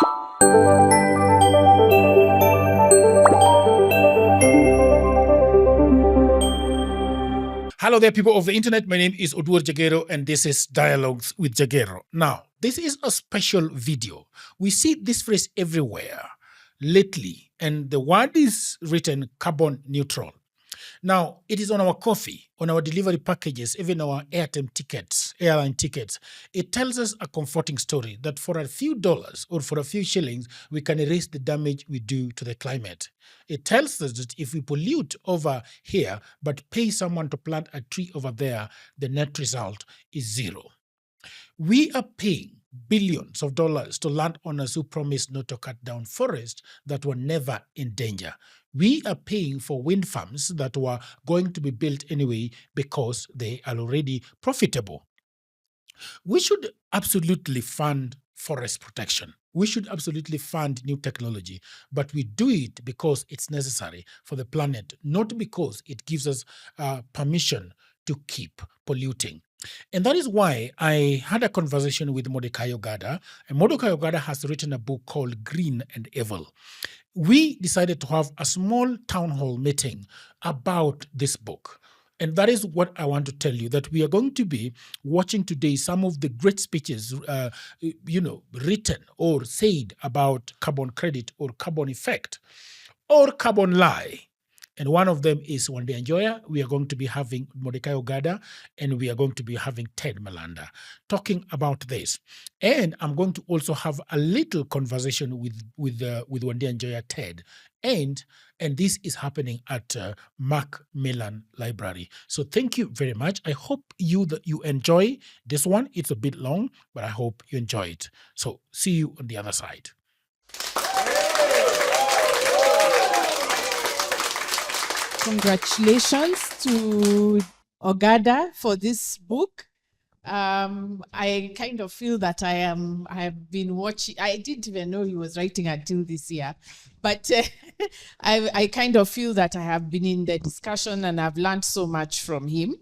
Hello there, people of the internet. My name is Oduor Jagero, and this is Dialogues with Jagero. Now, this is a special video. We see this phrase everywhere lately, and the word is written carbon neutral. Now, it is on our coffee, on our delivery packages, even our airline tickets. It tells us a comforting story that for a few dollars or for a few shillings, we can erase the damage we do to the climate. It tells us that if we pollute over here but pay someone to plant a tree over there, the net result is zero. We are paying billions of dollars to landowners who promised not to cut down forests that were never in danger. We are paying for wind farms that were going to be built anyway because they are already profitable. We should absolutely fund forest protection. We should absolutely fund new technology, but we do it because it's necessary for the planet, not because it gives us permission to keep polluting. And that is why I had a conversation with Mordecai Ogada, and Mordecai Ogada has written a book called Green and Evil. We decided to have a small town hall meeting about this book. And that is what I want to tell you, that we are going to be watching today some of the great speeches, written or said about carbon credit or carbon effect or carbon lie. And one of them is Wandia Njoya. We are going to be having Mordecai Ogada, and we are going to be having Ted Malanda talking about this. And I'm going to also have a little conversation with Wandia Njoya, Ted. And this is happening at Macmillan Library. So thank you very much. I hope you enjoy this one. It's a bit long, but I hope you enjoy it. So see you on the other side. Congratulations to Ogada for this book. I kind of feel that I have been watching. I didn't even know he was writing until this year, but I kind of feel that I have been in the discussion and I've learned so much from him.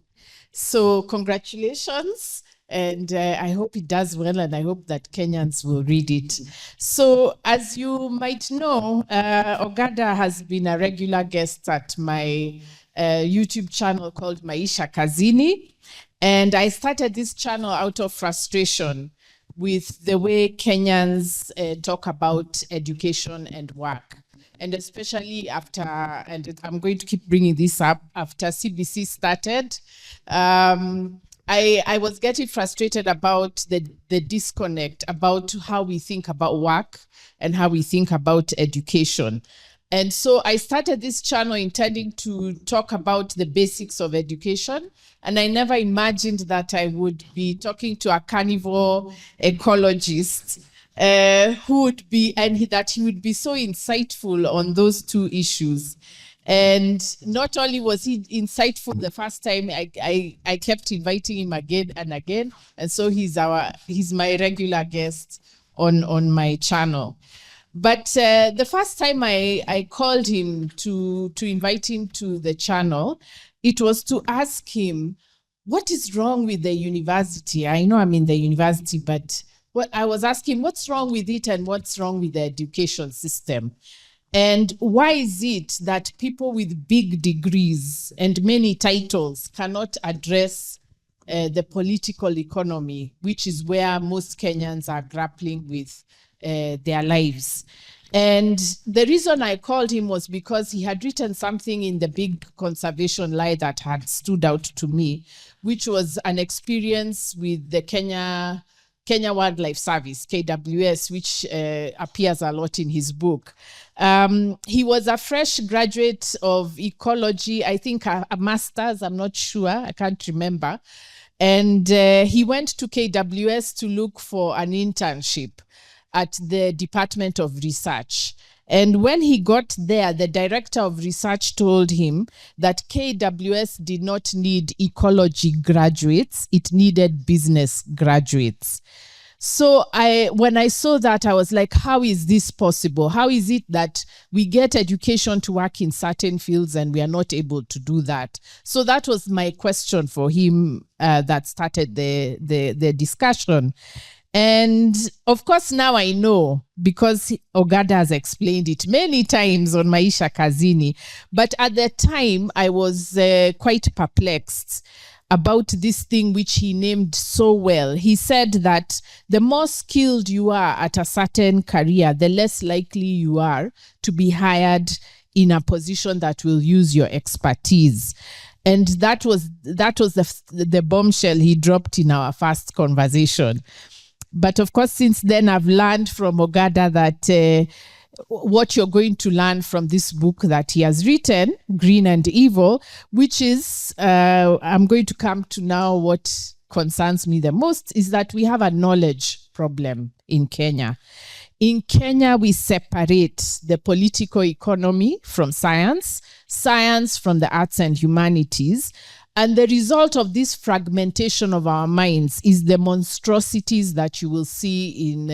So congratulations. And I hope it does well, and I hope that Kenyans will read it. So as you might know, Ogada has been a regular guest at my YouTube channel called Maisha Kazini. And I started this channel out of frustration with the way Kenyans talk about education and work. And especially after, and I'm going to keep bringing this up, after CBC started, I was getting frustrated about the disconnect about how we think about work and how we think about education. And so I started this channel intending to talk about the basics of education. And I never imagined that I would be talking to a carnivore ecologist that he would be so insightful on those two issues. And not only was he insightful the first time, I kept inviting him again and again. And so he's my regular guest on my channel. But the first time I called him to invite him to the channel, it was to ask him, what is wrong with the university? I know I'm in the university, but I was asking, what's wrong with it and what's wrong with the education system? And why is it that people with big degrees and many titles cannot address the political economy, which is where most Kenyans are grappling with their lives? And the reason I called him was because he had written something in the big conservation lie that had stood out to me, which was an experience with the Kenya Wildlife Service, KWS, which appears a lot in his book. He was a fresh graduate of ecology, I think a master's, I'm not sure, I can't remember. And he went to KWS to look for an internship at the Department of Research. And when he got there, the director of research told him that KWS did not need ecology graduates, it needed business graduates. So when I saw that, I was like, how is this possible? How is it that we get education to work in certain fields and we are not able to do that? So that was my question for him that started the discussion. And of course, now I know because Ogada has explained it many times on Maisha Kazini. But at the time, I was quite perplexed about this thing which he named so well. He said that the more skilled you are at a certain career, the less likely you are to be hired in a position that will use your expertise. And that was the bombshell he dropped in our first conversation. But of course, since then, I've learned from Ogada that what you're going to learn from this book that he has written, Green and Evil, which is, I'm going to come to now what concerns me the most, is that we have a knowledge problem in Kenya. In Kenya, we separate the political economy from science, science from the arts and humanities. And the result of this fragmentation of our minds is the monstrosities that you will see in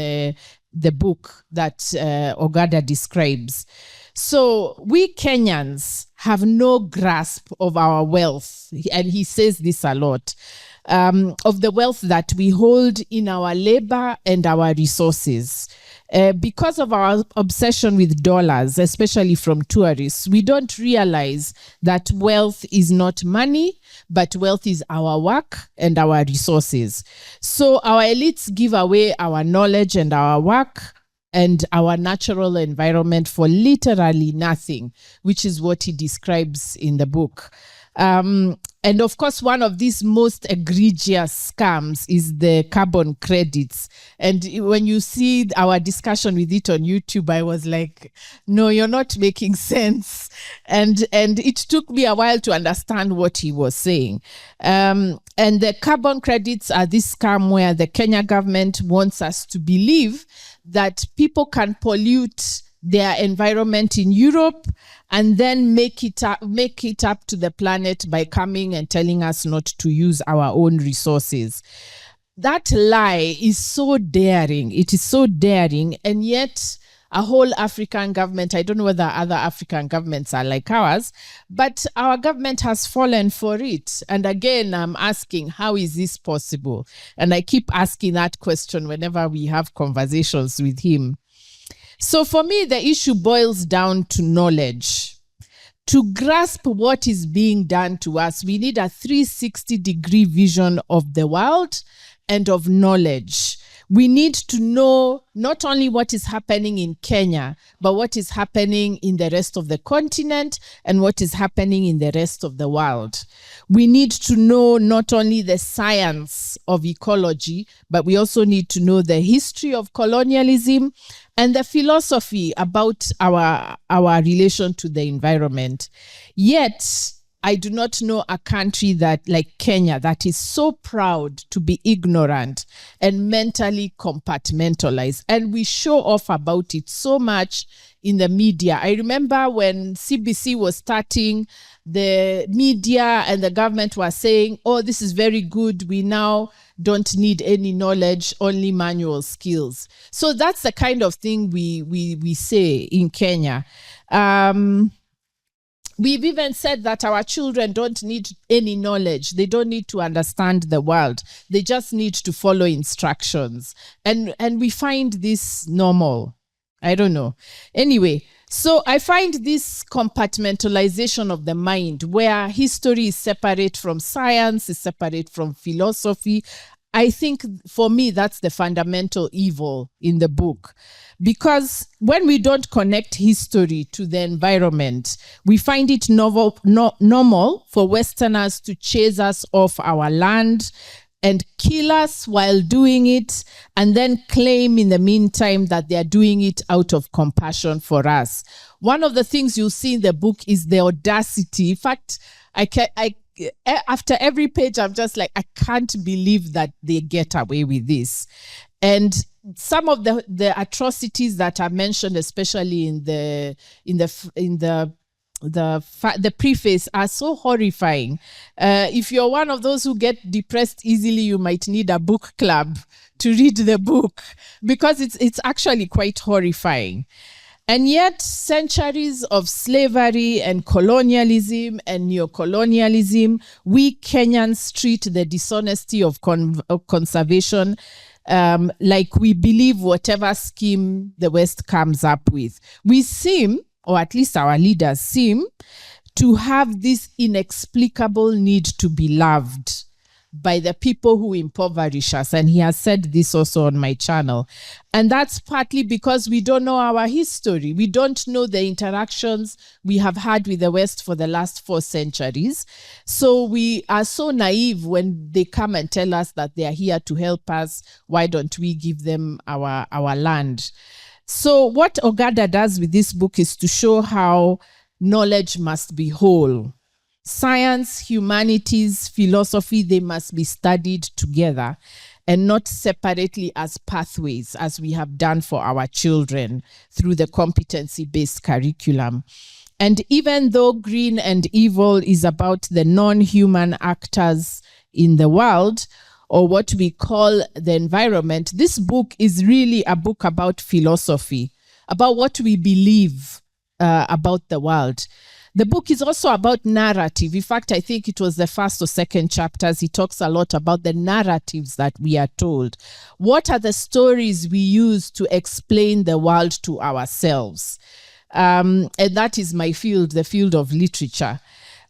the book that Ogada describes. So we Kenyans have no grasp of our wealth, and he says this a lot, of the wealth that we hold in our labor and our resources. Because of our obsession with dollars, especially from tourists, we don't realize that wealth is not money, but wealth is our work and our resources. So our elites give away our knowledge and our work and our natural environment for literally nothing, which is what he describes in the book. And of course, one of these most egregious scams is the carbon credits. And when you see our discussion with it on YouTube, I was like, no, you're not making sense. And it took me a while to understand what he was saying. And the carbon credits are this scam where the Kenya government wants us to believe that people can pollute their environment in Europe and then make it up to the planet by coming and telling us not to use our own resources. That lie is so daring. It is so daring, and yet a whole African government, I don't know whether other African governments are like ours, but our government has fallen for it. And again, I'm asking, how is this possible? And I keep asking that question whenever we have conversations with him. So for me, the issue boils down to knowledge. To grasp what is being done to us, we need a 360-degree vision of the world and of knowledge. We need to know not only what is happening in Kenya, but what is happening in the rest of the continent and what is happening in the rest of the world. We need to know not only the science of ecology, but we also need to know the history of colonialism and the philosophy about our relation to the environment. Yet, I do not know a country that, like Kenya, that is so proud to be ignorant and mentally compartmentalized. And we show off about it so much in the media. I remember when CBC was starting, the media and the government were saying, oh, this is very good. We now don't need any knowledge, only manual skills. So that's the kind of thing we say in Kenya. We've even said that our children don't need any knowledge. They don't need to understand the world. They just need to follow instructions. And we find this normal. I don't know. Anyway, so I find this compartmentalization of the mind where history is separate from science, is separate from philosophy. I think for me, that's the fundamental evil in the book. Because when we don't connect history to the environment, we find it normal for Westerners to chase us off our land and kill us while doing it, and then claim in the meantime that they are doing it out of compassion for us. One of the things you'll see in the book is the audacity. In fact, after every page, I'm just like, I can't believe that they get away with this. And some of the atrocities that are mentioned, especially in the preface, are so horrifying. If you're one of those who get depressed easily, you might need a book club to read the book, because it's actually quite horrifying. And yet, centuries of slavery and colonialism and neocolonialism, we Kenyans treat the dishonesty of conservation like we believe whatever scheme the West comes up with. We seem, or at least our leaders seem, to have this inexplicable need to be loved by the people who impoverish us. And he has said this also on my channel. And that's partly because we don't know our history. We don't know the interactions we have had with the West for the last 4 centuries. So we are so naive when they come and tell us that they are here to help us. Why don't we give them our land? So what Ogada does with this book is to show how knowledge must be whole. Science, humanities, philosophy, they must be studied together and not separately as pathways, as we have done for our children through the competency-based curriculum. And even though Green and Evil is about the non-human actors in the world, or what we call the environment, this book is really a book about philosophy, about what we believe about the world. The book is also about narrative. In fact, I think it was the first or second chapters. He talks a lot about the narratives that we are told. What are the stories we use to explain the world to ourselves? And that is my field, the field of literature.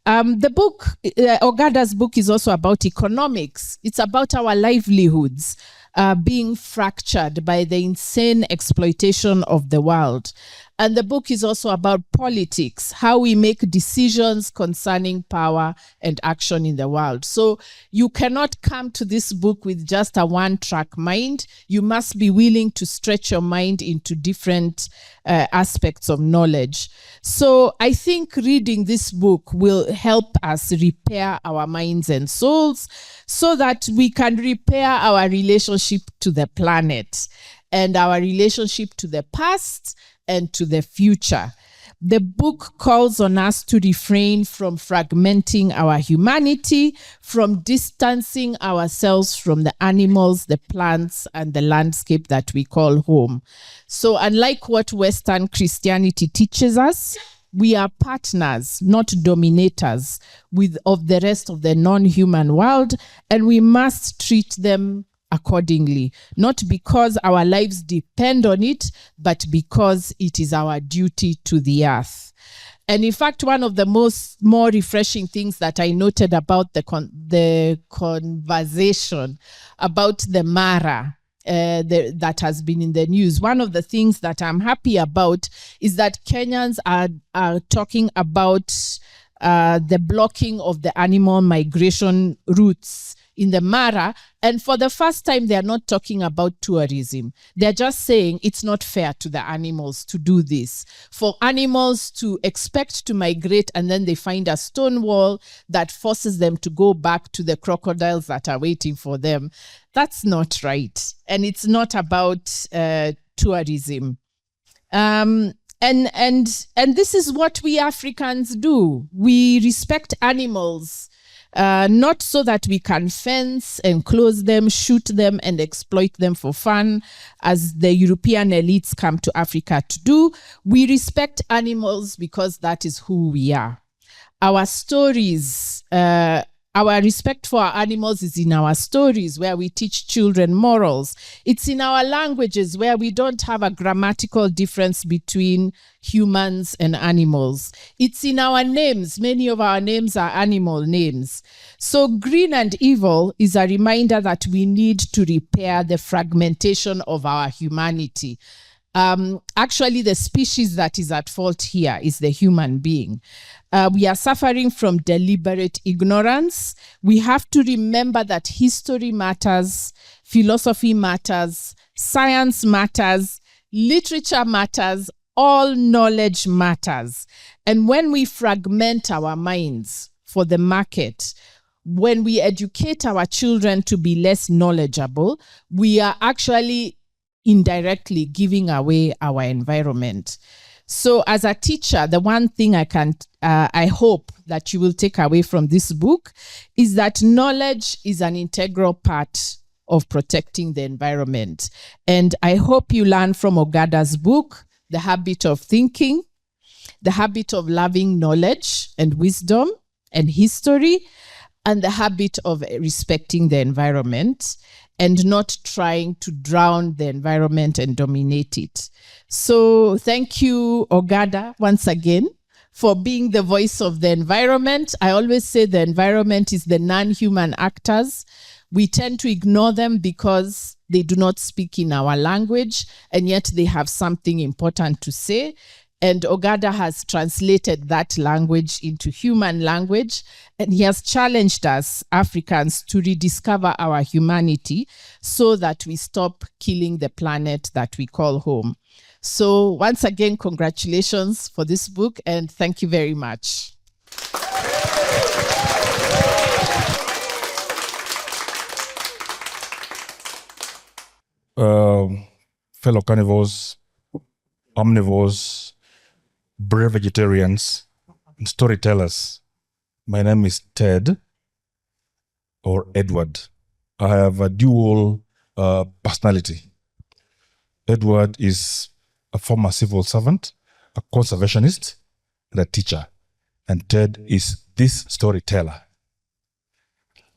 The book, Ogada's book, is also about economics. It's about our livelihoods being fractured by the insane exploitation of the world. And the book is also about politics, how we make decisions concerning power and action in the world. So you cannot come to this book with just a one-track mind. You must be willing to stretch your mind into different aspects of knowledge. So I think reading this book will help us repair our minds and souls so that we can repair our relationship to the planet and our relationship to the past and to the future. The book calls on us to refrain from fragmenting our humanity, from distancing ourselves from the animals, the plants, and the landscape that we call home. So unlike what Western Christianity teaches us, we are partners, not dominators, of the rest of the non-human world, and we must treat them accordingly, not because our lives depend on it, but because it is our duty to the earth. And in fact, one of the more refreshing things that I noted about the conversation about the Mara that has been in the news, one of the things that I'm happy about is that Kenyans are talking about the blocking of the animal migration routes in the Mara, and for the first time they are not talking about tourism. They're just saying it's not fair to the animals to do this. For animals to expect to migrate and then they find a stone wall that forces them to go back to the crocodiles that are waiting for them, that's not right. And it's not about tourism. And this is what we Africans do. We respect animals, not so that we can fence, enclose them, shoot them, and exploit them for fun, as the European elites come to Africa to do. We respect animals because that is who we are. Our stories, our respect for our animals is in our stories, where we teach children morals. It's in our languages, where we don't have a grammatical difference between humans and animals. It's in our names. Many of our names are animal names. So Green and Evil is a reminder that we need to repair the fragmentation of our humanity. Actually, the species that is at fault here is the human being. We are suffering from deliberate ignorance. We have to remember that history matters, philosophy matters, science matters, literature matters, all knowledge matters. And when we fragment our minds for the market, when we educate our children to be less knowledgeable, we are actually indirectly giving away our environment. So as a teacher, the one thing I hope that you will take away from this book is that knowledge is an integral part of protecting the environment. And I hope you learn from Ogada's book, The Habit of Thinking, the habit of loving knowledge and wisdom and history, and the habit of respecting the environment. and not trying to drown the environment and dominate it. So thank you, Ogada, once again, for being the voice of the environment. I always say the environment is the non-human actors. We tend to ignore them because they do not speak in our language, and yet they have something important to say. And Ogada has translated that language into human language, and he has challenged us, Africans, to rediscover our humanity so that we stop killing the planet that we call home. So once again, congratulations for this book, and thank you very much. Fellow carnivores, omnivores, brave vegetarians, and storytellers. My name is Ted, or Edward. I have a dual personality. Edward is a former civil servant, a conservationist, and a teacher. And Ted is this storyteller.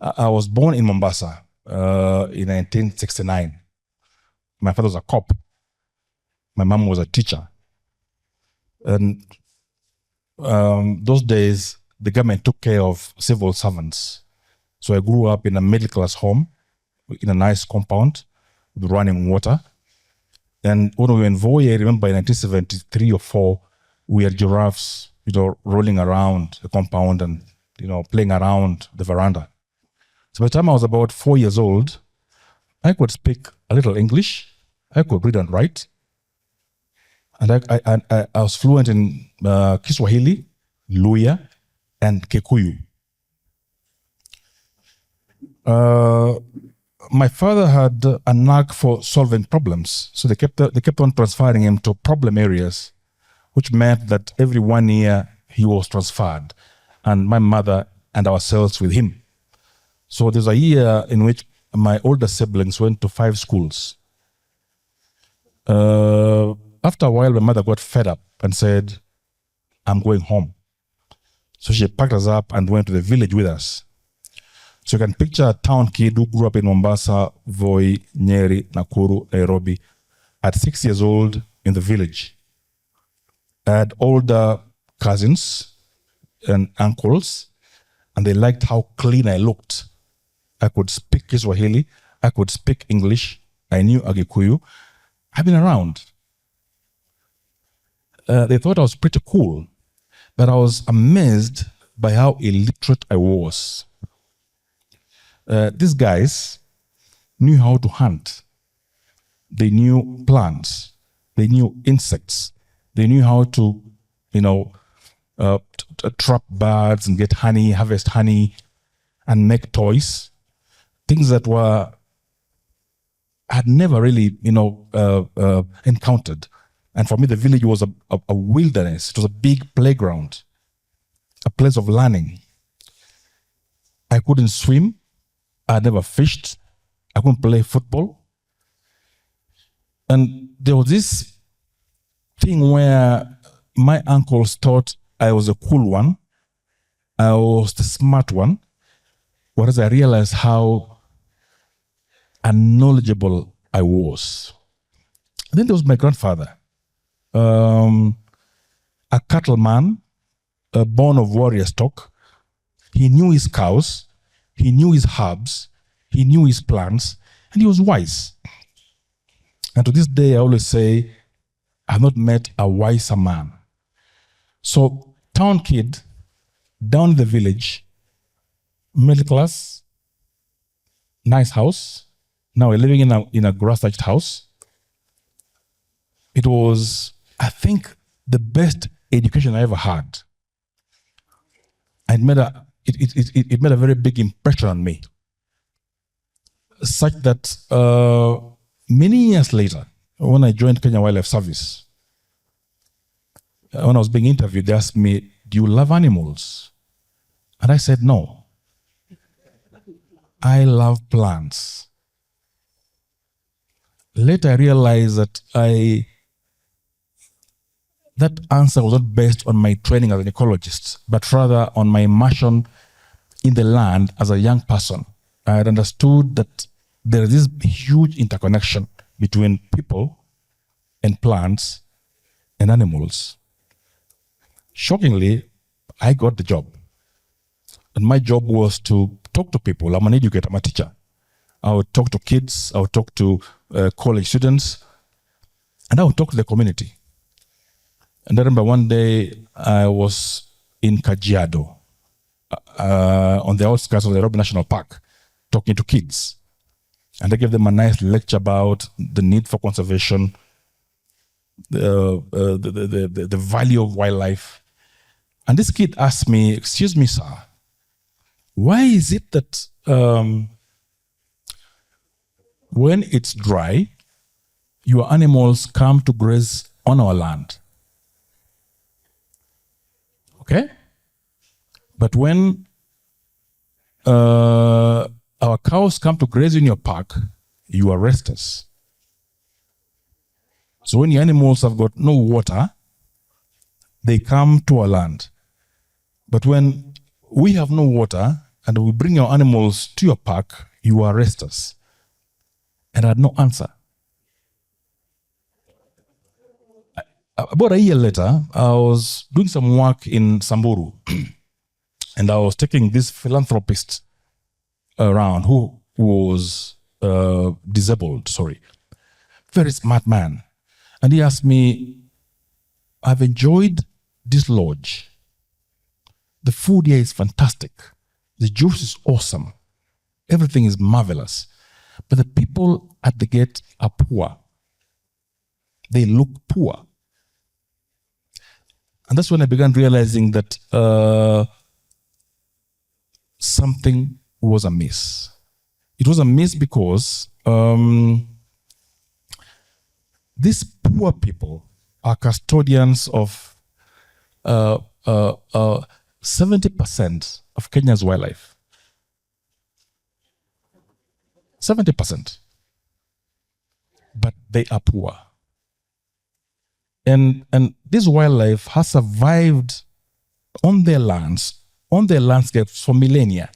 I was born in Mombasa in 1969. My father was a cop. My mom was a teacher. And those days, the government took care of civil servants. So I grew up in a middle-class home, in a nice compound, with running water. And when we were in Voi, I remember in 1973 or 4, we had giraffes, rolling around the compound and, playing around the veranda. So by the time I was about 4 years old, I could speak a little English. I could read and write. And I was fluent in Kiswahili, Luya, and Kikuyu. My father had a knack for solving problems, so they kept on transferring him to problem areas, which meant that every 1 year he was transferred, and my mother and ourselves with him. So there's a year in which my older siblings went to 5 schools. After a while, my mother got fed up and said, I'm going home. So she packed us up and went to the village with us. So you can picture a town kid who grew up in Mombasa, Voi, Nyeri, Nakuru, Nairobi, at 6 years old in the village. I had older cousins and uncles, and they liked how clean I looked. I could speak Kiswahili, I could speak English, I knew Agikuyu. I've been around. They thought I was pretty cool, but I was amazed by how illiterate I was. These guys knew how to hunt. They knew plants. They knew insects. They knew how to, trap birds and get honey, harvest honey, and make toys. Things that I had never really, encountered. And for me, the village was a wilderness. It was a big playground, a place of learning. I couldn't swim. I had never fished. I couldn't play football. And there was this thing where my uncles thought I was a cool one. I was the smart one. Whereas I realized how unknowledgeable I was. And then there was my grandfather, a cattleman, born of warrior stock. He knew his cows. He knew his herbs, he knew his plants, and he was wise. And to this day, I always say, I've not met a wiser man. So, town kid, down in the village, middle class, nice house. Now we're living in a grass-thatched house. It was, I think, the best education I ever had. It made a very big impression on me, such that many years later, when I joined Kenya Wildlife Service, when I was being interviewed, they asked me, do you love animals? And I said, no. I love plants. Later I realized that that answer was not based on my training as an ecologist, but rather on my immersion in the land as a young person. I had understood that there is this huge interconnection between people and plants and animals. Shockingly, I got the job. And my job was to talk to people. I'm an educator, I'm a teacher. I would talk to kids, I would talk to college students, and I would talk to the community. And I remember one day I was in Kajiado, on the outskirts of the Nairobi National Park, talking to kids. And I gave them a nice lecture about the need for conservation, the value of wildlife. And this kid asked me, "Excuse me, sir, why is it that when it's dry, your animals come to graze on our land? Okay? But when our cows come to graze in your park, you arrest us. So when your animals have got no water, they come to our land. But when we have no water and we bring our animals to your park, you arrest us." And I had no answer. About a year later, I was doing some work in Samburu. And I was taking this philanthropist around who was disabled, very smart man. And he asked me, "I've enjoyed this lodge. The food here is fantastic. The juice is awesome. Everything is marvelous. But the people at the gate are poor. They look poor." And that's when I began realizing that something was amiss. It was amiss because these poor people are custodians of 70% of Kenya's wildlife. 70%. But they are poor. And this wildlife has survived on their lands, on their landscapes for millennia,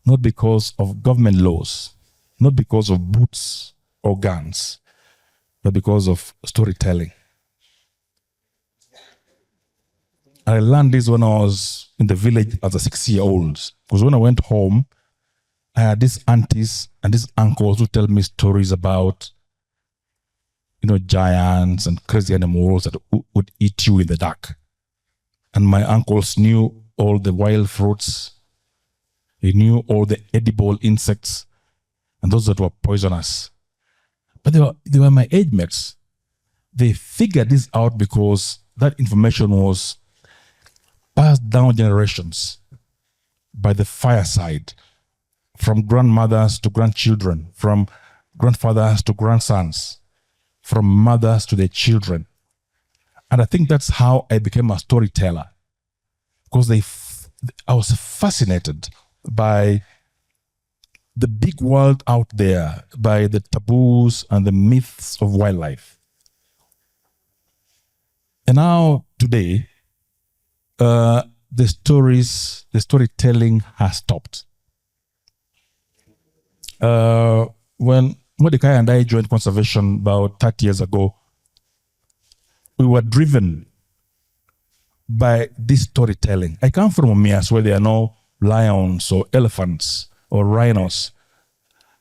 not because of government laws, not because of boots or guns, but because of storytelling. I learned this when I was in the village as a 6-year-old. Because when I went home, I had these aunties and these uncles who tell me stories about, giants and crazy animals that would eat you in the dark. And my uncles knew all the wild fruits. They knew all the edible insects and those that were poisonous. But they were my age mates. They figured this out because that information was passed down generations by the fireside, from grandmothers to grandchildren, from grandfathers to grandsons, from mothers to their children. And I think that's how I became a storyteller, because I was fascinated by the big world out there, by the taboos and the myths of wildlife. And now, today, the storytelling has stopped. When Mordecai and I joined conservation about 30 years ago, we were driven by this storytelling. I come from Omias where there are no lions or elephants or rhinos.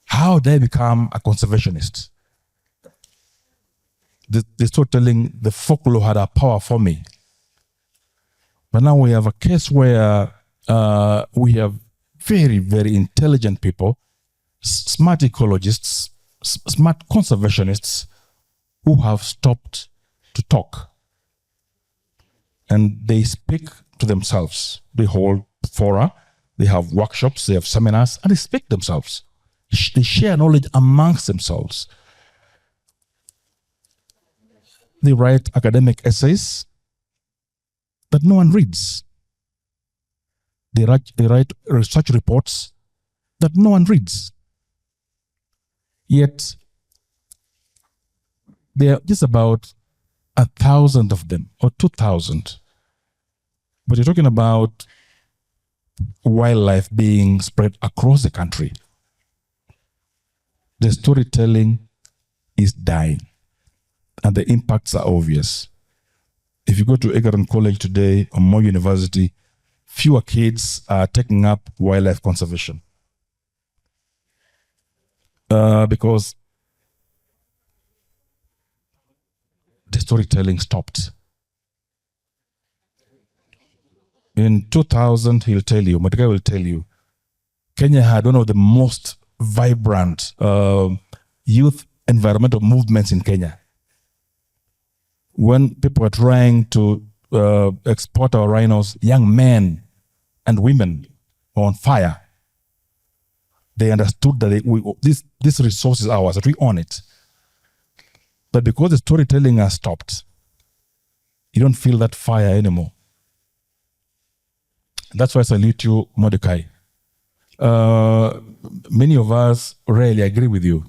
How did I become a conservationist? The storytelling, the folklore had a power for me. But now we have a case where we have very, very intelligent people, smart ecologists, smart conservationists who have stopped to talk. And they speak to themselves. They hold fora, they have workshops, they have seminars, and they speak themselves. They share knowledge amongst themselves. They write academic essays that no one reads. They write research reports that no one reads. Yet, there are just about 1,000 of them, or 2,000. But you're talking about wildlife being spread across the country. the storytelling is dying, and the impacts are obvious. If you go to Egerton College today or Moi University, fewer kids are taking up wildlife conservation because the storytelling stopped. In 2000, Mordecai will tell you, Kenya had one of the most vibrant youth environmental movements in Kenya. When people were trying to export our rhinos, young men and women were on fire. They understood that this resource is ours, that we own it. But because the storytelling has stopped, you don't feel that fire anymore. That's why I salute you, Mordecai. Many of us rarely agree with you.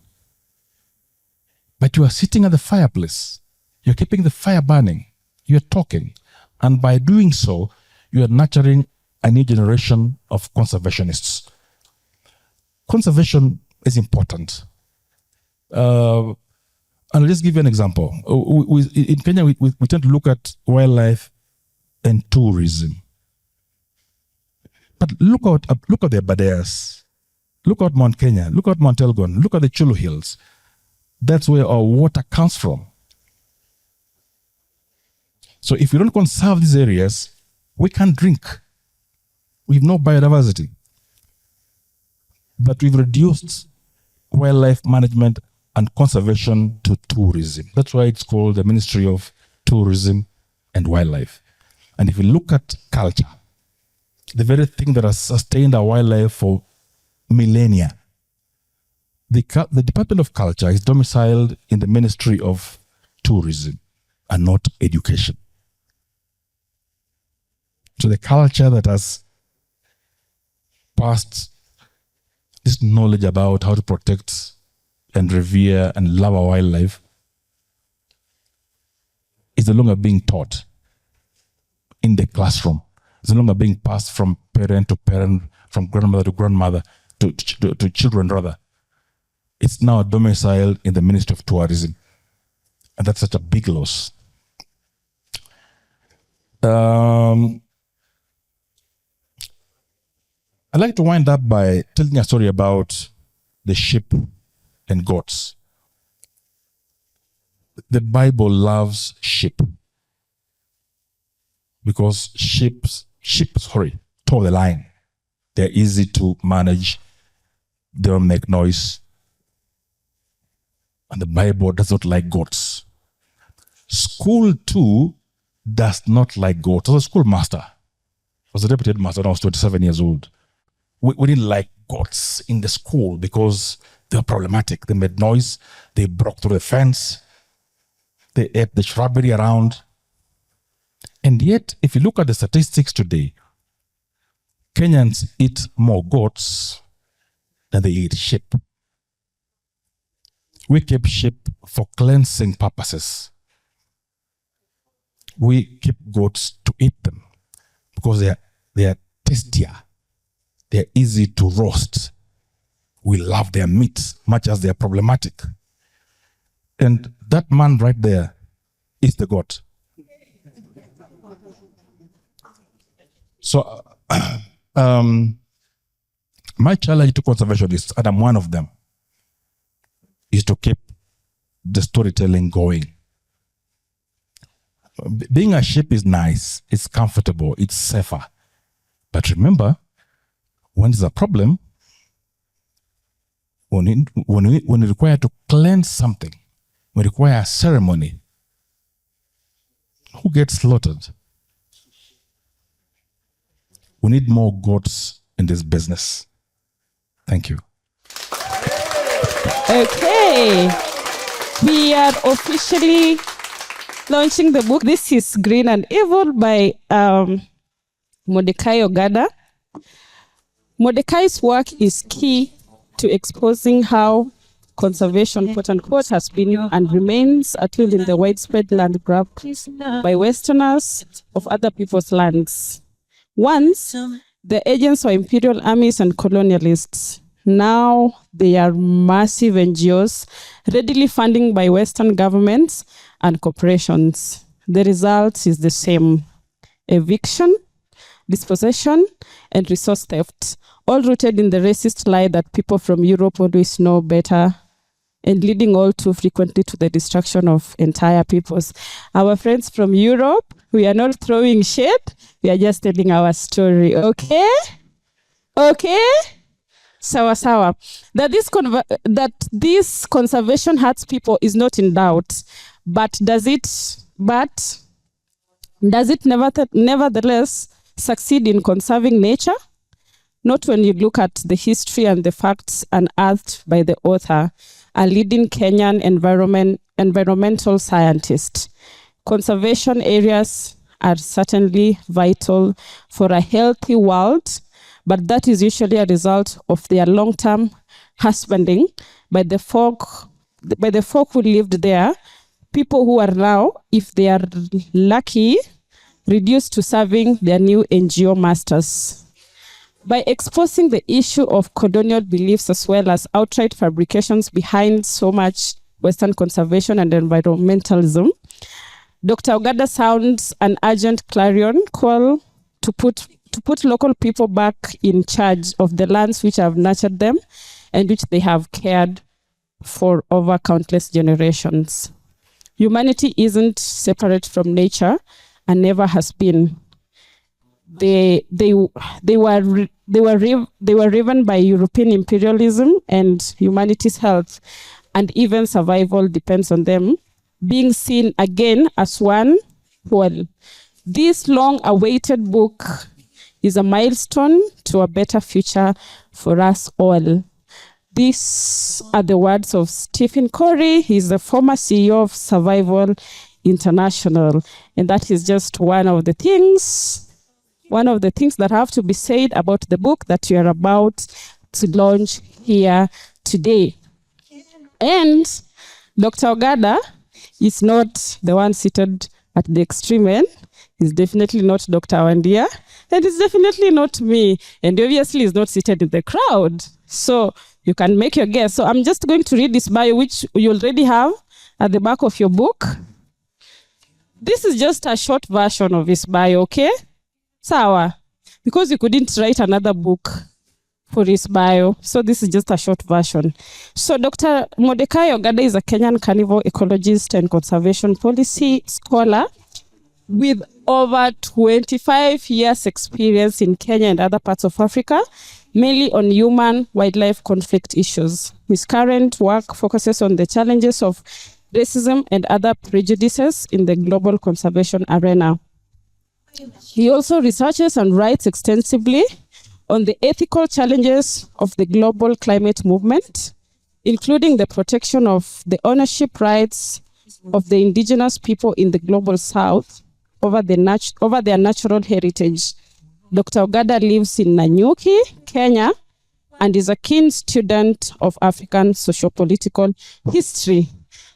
But you are sitting at the fireplace. You're keeping the fire burning. You're talking. And by doing so, you are nurturing a new generation of conservationists. Conservation is important. And I'll just give you an example. In Kenya, we tend to look at wildlife and tourism. But look at the Aberdares. Look at Mount Kenya. Look at Mount Elgon. Look at the Chulu Hills. That's where our water comes from. So if we don't conserve these areas, we can't drink. We have no biodiversity. But we've reduced wildlife management and conservation to tourism. That's why it's called the Ministry of Tourism and Wildlife. And if you look at culture, the very thing that has sustained our wildlife for millennia, the Department of Culture is domiciled in the Ministry of Tourism and not education. So the culture that has passed this knowledge about how to protect and revere and love our wildlife is no longer being taught in the classroom. It's no longer being passed from parent to parent, from grandmother to grandmother, to children rather. It's now domiciled in the Ministry of Tourism. And that's such a big loss. I'd like to wind up by telling a story about the sheep and goats. The Bible loves sheep because sheep toe the line. They're easy to manage. They don't make noise. And the Bible does not like goats. School too does not like goats. I was a schoolmaster. I was a deputy headmaster when I was 27 years old. We didn't like goats in the school because they were problematic. They made noise. They broke through the fence. They ate the shrubbery around. And yet, if you look at the statistics today, Kenyans eat more goats than they eat sheep. We keep sheep for cleansing purposes. We keep goats to eat them because they are tastier. They're easy to roast. We love their meat much as they're problematic. And that man right there is the goat. So my challenge to conservationists, and I'm one of them, is to keep the storytelling going. Being a sheep is nice, it's comfortable, it's safer. But remember, when there's a problem, when we require to cleanse something, we require a ceremony, who gets slaughtered? We need more goats in this business. Thank you. Okay. We are officially launching the book. This is Green and Evil by Mordecai Ogada. Mordecai's work is key to exposing how conservation, quote unquote, has been and remains a tool in the widespread land grab by Westerners of other people's lands. Once, the agents were imperial armies and colonialists. Now they are massive NGOs, readily funding by Western governments and corporations. The result is the same: eviction, dispossession, and resource theft, all rooted in the racist lie that people from Europe always know better, and leading all too frequently to the destruction of entire peoples. Our friends from Europe, we are not throwing shade, we are just telling our story, okay? Okay? Sawa sawa. That this conservation hurts people is not in doubt, but does it nevertheless succeed in conserving nature? Not when you look at the history and the facts unearthed by the author, a leading Kenyan environmental scientist. Conservation areas are certainly vital for a healthy world, but that is usually a result of their long-term husbanding by the folk who lived there, people who are now, if they are lucky, reduced to serving their new NGO masters. By exposing the issue of colonial beliefs as well as outright fabrications behind so much Western conservation and environmentalism, Dr. Ogada sounds an urgent clarion call to put local people back in charge of the lands which have nurtured them and which they have cared for over countless generations. Humanity isn't separate from nature and never has been. They were driven by European imperialism, and humanity's health and even survival depends on them being seen again as one whole. This long-awaited book is a milestone to a better future for us all. These are the words of Stephen Corey. He's the former CEO of Survival International, and that is just one of the things that have to be said about the book that you are about to launch here today. And Dr. Ogada is not the one seated at the extreme end. He's definitely not Dr. Wandia, and it's definitely not me. And obviously he's not seated in the crowd. So you can make your guess. So I'm just going to read this bio, which you already have at the back of your book. This is just a short version of his bio, okay? Sawa. Because you couldn't write another book for his bio. So this is just a short version. So Dr. Mordecai Ogada is a Kenyan carnivore ecologist and conservation policy scholar with over 25 years experience in Kenya and other parts of Africa, mainly on human-wildlife conflict issues. His current work focuses on the challenges of racism and other prejudices in the global conservation arena. He also researches and writes extensively on the ethical challenges of the global climate movement, including the protection of the ownership rights of the indigenous people in the global south over their natural heritage. Dr. Ogada lives in Nanyuki, Kenya, and is a keen student of African sociopolitical history.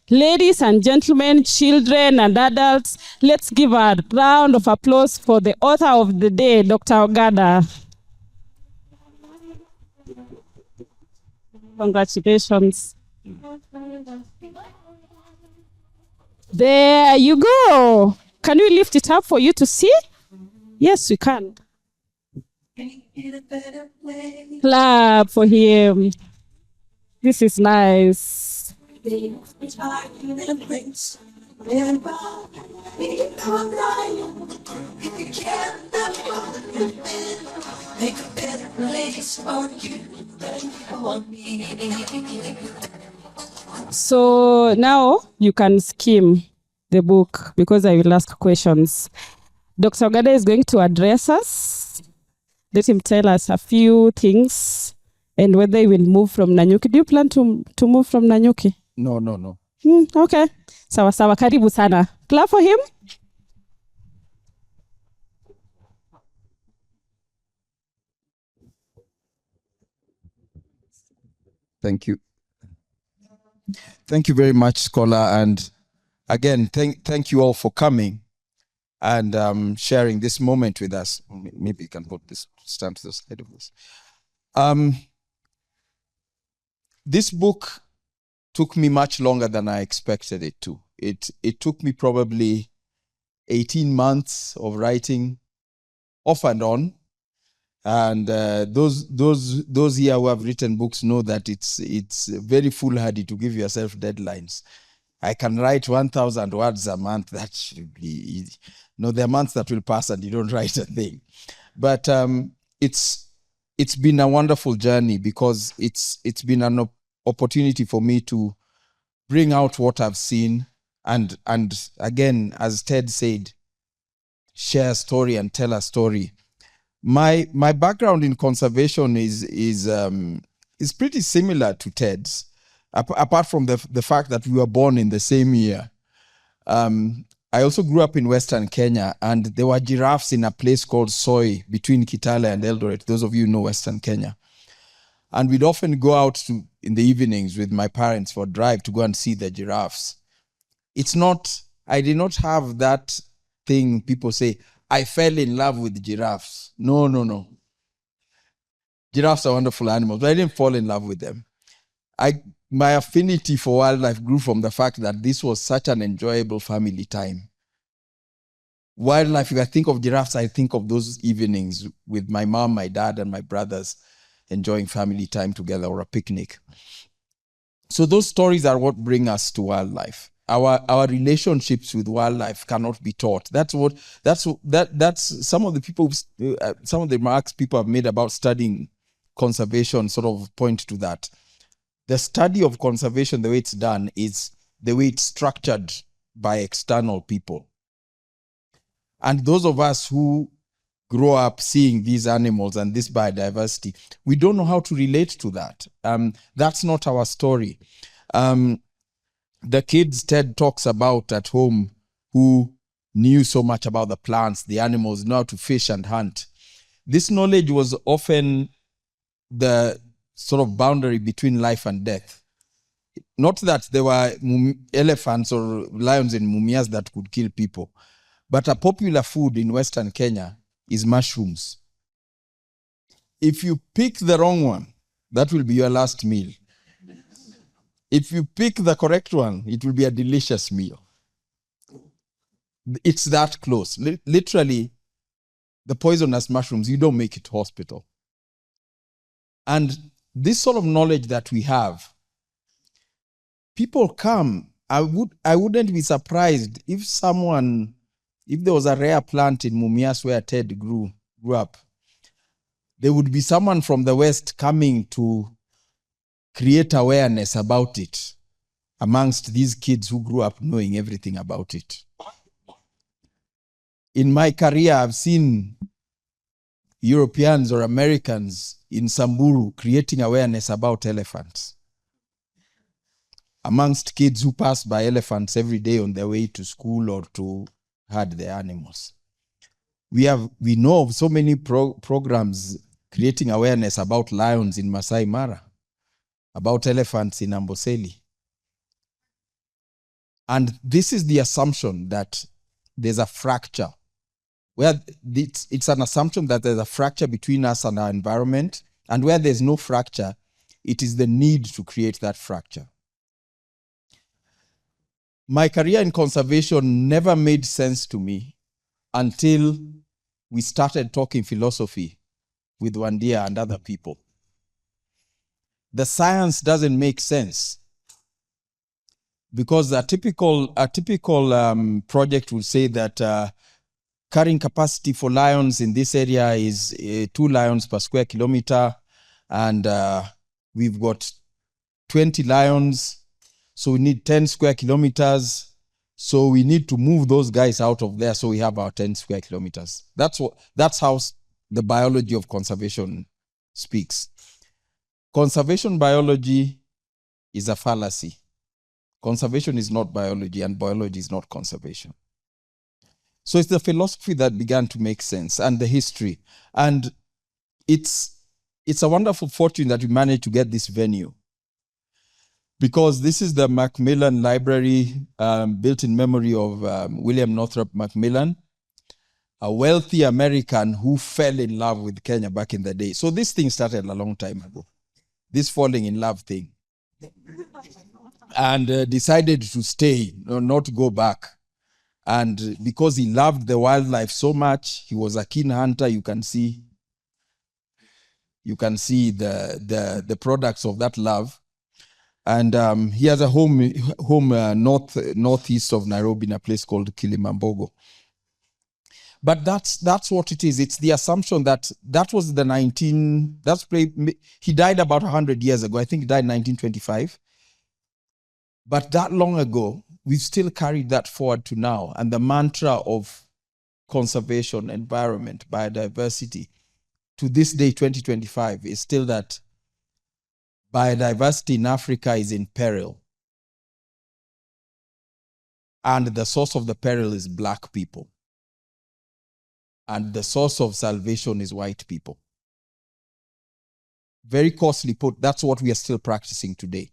Ladies and gentlemen, children and adults, let's give a round of applause for the author of the day, Dr. Ogada. Congratulations. There you go. Can we lift it up for you to see? Yes, we can. Clap for him. This is nice. So now you can skim the book because I will ask questions. Dr. Ogada is going to address us. Let him tell us a few things and whether he will move from Nanyuki. Do you plan to move from Nanyuki? No. Okay. Sawa sawa, karibu sana. Clap for him. Thank you. Thank you very much, Scholar. And again, thank you all for coming and sharing this moment with us. Maybe you can put this, stand to the side of this. this book took me much longer than I expected it to. It took me probably 18 months of writing, off and on. And those here who have written books know that it's very foolhardy to give yourself deadlines. I can write 1,000 words a month. That should be easy. No, there are months that will pass and you don't write a thing. But it's been a wonderful journey because it's been an opportunity for me to bring out what I've seen and again, as Ted said, share a story and tell a story. My background in conservation is pretty similar to Ted's, apart from the fact that we were born in the same year. I also grew up in Western Kenya, and there were giraffes in a place called Soi between Kitale and Eldoret. Those of you who know Western Kenya. And we'd often go out in the evenings with my parents for a drive to go and see the giraffes. I did not have that thing people say, I fell in love with giraffes. No. Giraffes are wonderful animals, but I didn't fall in love with them. My affinity for wildlife grew from the fact that this was such an enjoyable family time. Wildlife, if I think of giraffes, I think of those evenings with my mom, my dad, and my brothers enjoying family time together or a picnic. So those stories are what bring us to wildlife. Our relationships with wildlife cannot be taught. That's some of the remarks people have made about studying conservation sort of point to that. The study of conservation, the way it's done, is the way it's structured by external people. And those of us who grow up seeing these animals and this biodiversity, we don't know how to relate to that. That's not our story. The kids Ted talks about at home who knew so much about the plants, the animals, know how to fish and hunt. This knowledge was often the sort of boundary between life and death. Not that there were elephants or lions in Mumias that could kill people, but a popular food in Western Kenya is mushrooms. If you pick the wrong one, that will be your last meal. If you pick the correct one, it will be a delicious meal. It's that close. Literally, the poisonous mushrooms, you don't make it to hospital. And this sort of knowledge that we have, people come. I wouldn't be surprised if there was a rare plant in Mumias where Ted grew up, there would be someone from the West coming to create awareness about it amongst these kids who grew up knowing everything about it. In my career, I've seen Europeans or Americans in Samburu creating awareness about elephants amongst kids who pass by elephants every day on their way to school or to herd their animals. We know of so many programs creating awareness about lions in Masai Mara, about elephants in Amboseli. And this is the assumption that there's a fracture. Where it's an assumption that there's a fracture between us and our environment, and where there's no fracture, it is the need to create that fracture. My career in conservation never made sense to me until we started talking philosophy with Wandia and other people. The science doesn't make sense because a typical project will say that carrying capacity for lions in this area is 2 lions per square kilometer, and we've got 20 lions, so we need 10 square kilometers. So we need to move those guys out of there so we have our 10 square kilometers. That's how the biology of conservation speaks. Conservation biology is a fallacy. Conservation is not biology, and biology is not conservation. So it's the philosophy that began to make sense, and the history. And it's a wonderful fortune that we managed to get this venue, because this is the Macmillan Library, built in memory of William Northrop Macmillan, a wealthy American who fell in love with Kenya back in the day. So this thing started a long time ago, this falling in love thing. and decided to stay, not go back. And because he loved the wildlife so much, he was a keen hunter. You can see the products of that love. And he has a home northeast of Nairobi in a place called Kilimambogo. But that's what it is. It's the assumption that was he died about 100 years ago. I think he died in 1925. But that long ago, we've still carried that forward to now. And the mantra of conservation, environment, biodiversity, to this day, 2025, is still that biodiversity in Africa is in peril. And the source of the peril is black people. And the source of salvation is white people. Very coarsely put, that's what we are still practicing today.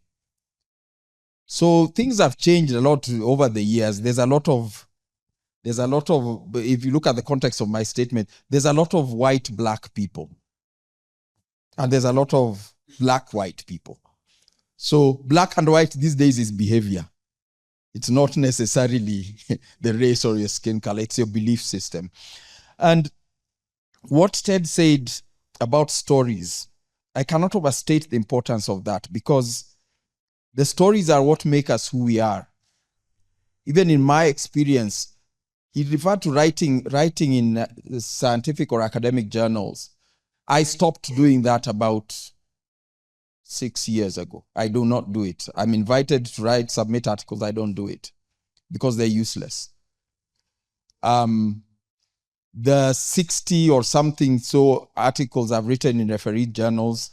So things have changed a lot over the years. There's a lot of, if you look at the context of my statement, there's a lot of white-black people. And there's a lot of black-white people. So black and white these days is behavior. It's not necessarily the race or your skin color, it's your belief system. And what Ted said about stories, I cannot overstate the importance of that, because the stories are what make us who we are. Even in my experience, he referred to writing in scientific or academic journals. I stopped doing that about 6 years ago. I do not do it. I'm invited to submit articles. I don't do it because they're useless. The 60 or something so articles I've written in referee journals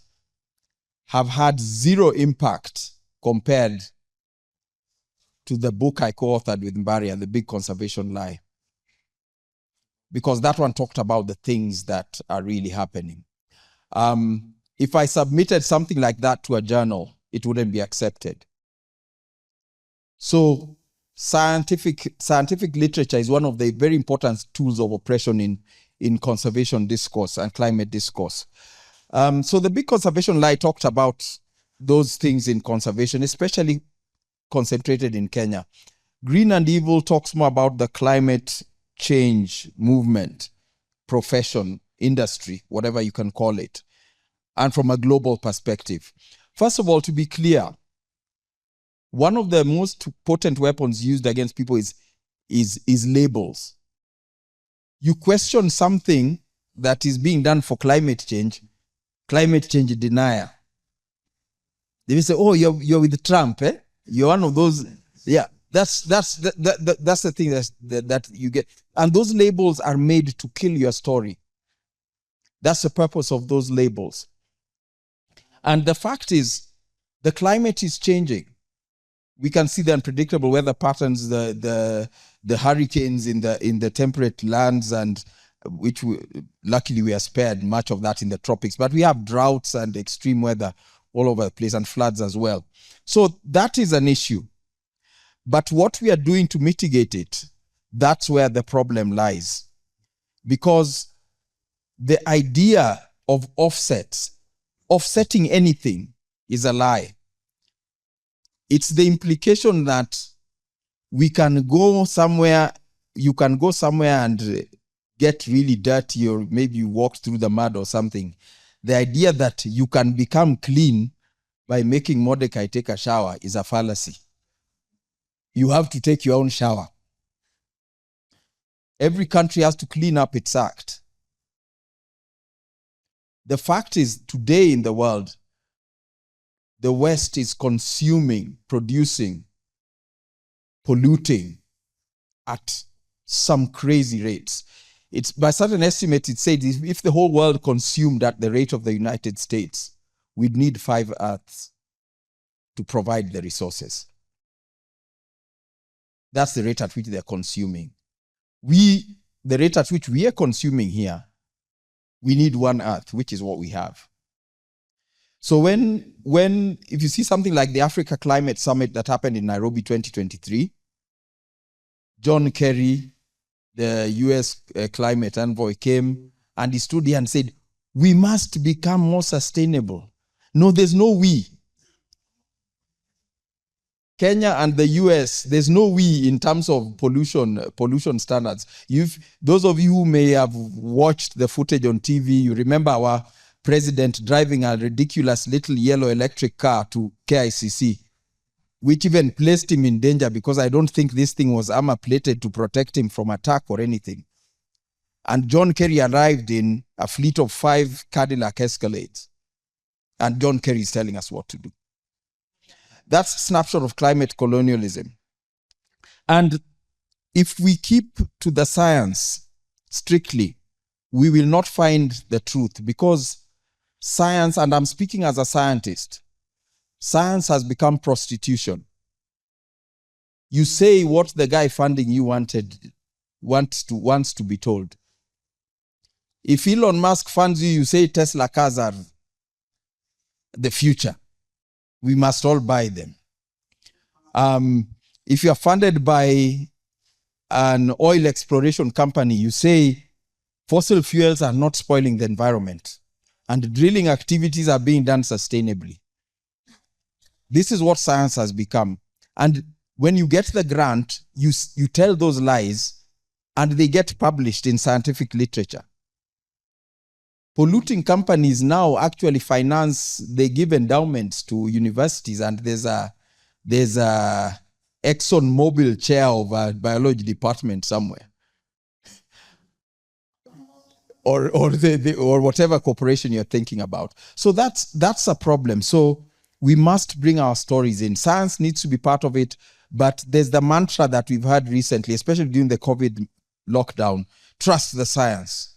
have had zero impact compared to the book I co-authored with Mbari, The Big Conservation Lie. Because that one talked about the things that are really happening. If I submitted something like that to a journal, it wouldn't be accepted. So scientific literature is one of the very important tools of oppression in conservation discourse and climate discourse. So the Big Conservation Lie talked about those things in conservation, especially concentrated in Kenya. Green and Evil talks more about the climate change movement, profession, industry, whatever you can call it, and from a global perspective. First of all, to be clear, one of the most potent weapons used against people is labels. You question something that is being done for climate change denier. They will say, oh, you're with Trump, eh? You're one of those. Yeah, that's the thing that you get. And those labels are made to kill your story. That's the purpose of those labels. And the fact is, the climate is changing. We can see the unpredictable weather patterns, the hurricanes in the temperate lands, and which luckily we are spared much of that in the tropics. But we have droughts and extreme weather all over the place, and floods as well. So that is an issue. But what we are doing to mitigate it, that's where the problem lies. Because the idea of offsetting anything is a lie. It's the implication that we can go somewhere, you can go somewhere and get really dirty, or maybe you walk through the mud or something. The idea that you can become clean by making Mordecai take a shower is a fallacy. You have to take your own shower. Every country has to clean up its act. The fact is, today in the world, the West is consuming, producing, polluting at some crazy rates. It's by certain estimates, it said if the whole world consumed at the rate of the United States, we'd need 5 Earths to provide the resources. That's the rate at which they're consuming. The rate at which we are consuming here, we need 1 Earth, which is what we have. So if you see something like the Africa Climate Summit that happened in Nairobi 2023, John Kerry, the US climate envoy, came and he stood here and said, we must become more sustainable. No, there's no we. Kenya and the US, there's no we in terms of pollution standards. Those of you who may have watched the footage on TV, you remember our president driving a ridiculous little yellow electric car to KICC, which even placed him in danger because I don't think this thing was armor plated to protect him from attack or anything. And John Kerry arrived in a fleet of 5 Cadillac Escalades. And John Kerry is telling us what to do. That's a snapshot of climate colonialism. And if we keep to the science strictly, we will not find the truth, because science, and I'm speaking as a scientist, science has become prostitution. You say what the guy funding you wants to be told. If Elon Musk funds you, you say Tesla cars are the future. We must all buy them. If you are funded by an oil exploration company, you say fossil fuels are not spoiling the environment and drilling activities are being done sustainably. This is what science has become. And when you get the grant, you tell those lies and they get published in scientific literature. Polluting companies now actually finance, they give endowments to universities, and there's a ExxonMobil chair of a biology department somewhere. Or whatever corporation you're thinking about. So that's a problem. So we must bring our stories in. Science needs to be part of it, but there's the mantra that we've heard recently, especially during the COVID lockdown: trust the science.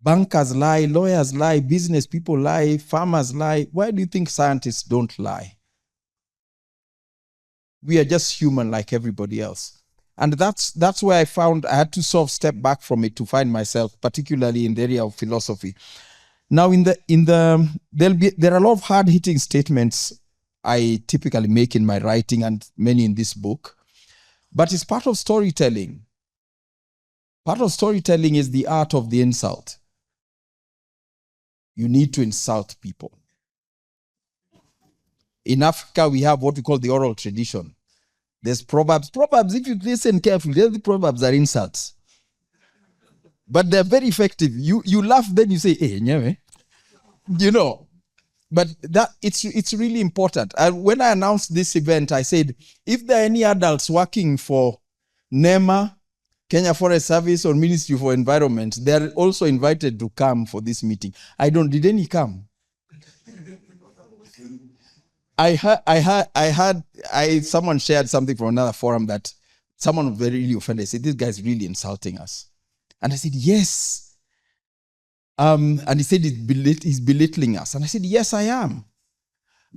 Bankers lie, lawyers lie, business people lie, farmers lie. Why do you think scientists don't lie? We are just human like everybody else. And that's where I had to sort of step back from it to find myself, particularly in the area of philosophy. Now, there are a lot of hard-hitting statements I typically make in my writing, and many in this book, but it's part of storytelling. Part of storytelling is the art of the insult. You need to insult people. In Africa, we have what we call the oral tradition. There's proverbs. Proverbs, if you listen carefully, the proverbs are insults. But they're very effective. You laugh, then you say, hey, nyewe. You know. But that it's really important. And when I announced this event, I said, if there are any adults working for NEMA, Kenya Forest Service, or Ministry for Environment, they're also invited to come for this meeting. Did any come? Someone shared something from another forum that someone was very really offended. I said, this guy's really insulting us. And I said, yes. And he said he's belittling us. And I said, yes, I am.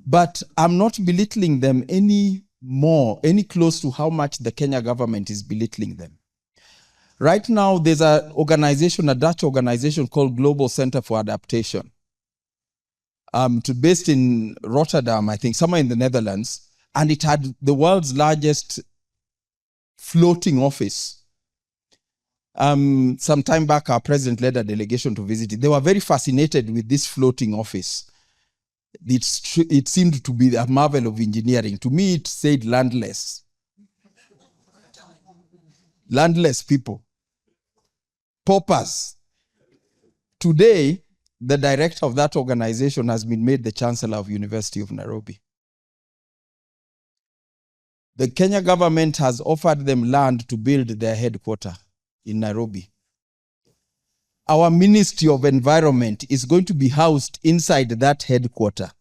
But I'm not belittling them any close to how much the Kenya government is belittling them. Right now, there's a Dutch organization called Global Center for Adaptation. Based in Rotterdam, I think, somewhere in the Netherlands, and it had the world's largest floating office. Some time back, our president led a delegation to visit it. They were very fascinated with this floating office. It seemed to be a marvel of engineering. To me, it said landless. Landless people. Paupers. Today, the director of that organization has been made the chancellor of University of Nairobi. The Kenya government has offered them land to build their headquarters in Nairobi. Our Ministry of Environment is going to be housed inside that headquarters.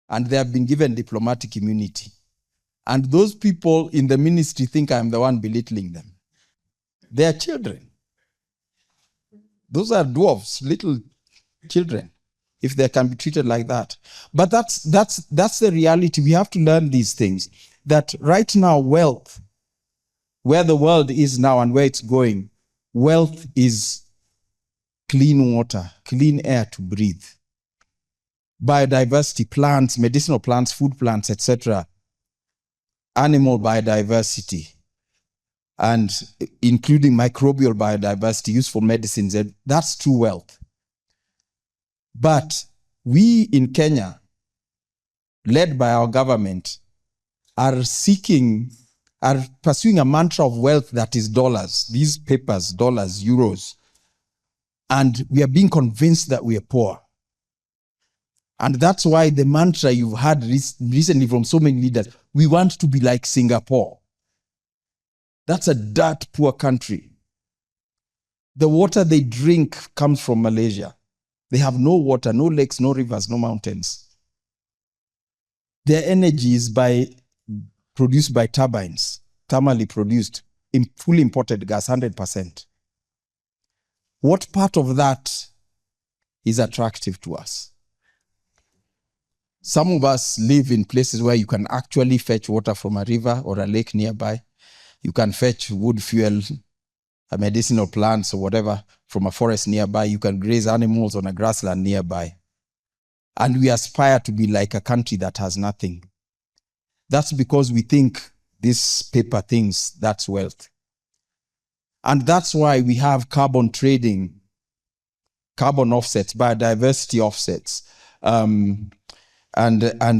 And they have been given diplomatic immunity. And those people in the ministry think I'm the one belittling them. They are children. Those are dwarfs, little children, if they can be treated like that. But that's the reality. We have to learn these things. That right now, wealth, where the world is now and where it's going, wealth is clean water, clean air to breathe, biodiversity, plants, medicinal plants, food plants, etc., animal biodiversity, and including microbial biodiversity, useful medicines. That's true wealth. But we in Kenya, led by our government, are pursuing a mantra of wealth that is dollars. These papers, dollars, euros. And we are being convinced that we are poor. And that's why the mantra you've heard recently from so many leaders, we want to be like Singapore. That's a dirt poor country. The water they drink comes from Malaysia. They have no water, no lakes, no rivers, no mountains. Their energy is produced by turbines, thermally produced, fully imported gas, 100%. What part of that is attractive to us? Some of us live in places where you can actually fetch water from a river or a lake nearby. You can fetch wood fuel, medicinal plants or whatever from a forest nearby. You can graze animals on a grassland nearby. And we aspire to be like a country that has nothing. That's because we think these paper things, that's wealth. And that's why we have carbon trading, carbon offsets, biodiversity offsets, and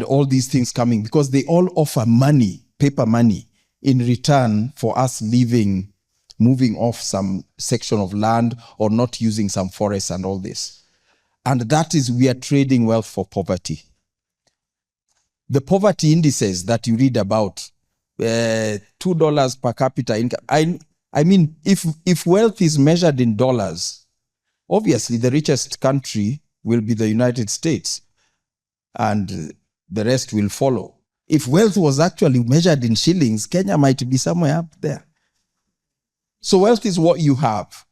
all these things coming, because they all offer money, paper money, in return for us moving off some section of land or not using some forests and all this. And that is, we are trading wealth for poverty. The poverty indices that you read about, $2 per capita income. I mean, if wealth is measured in dollars, obviously the richest country will be the United States, and the rest will follow. If wealth was actually measured in shillings, Kenya might be somewhere up there. So wealth is what you have.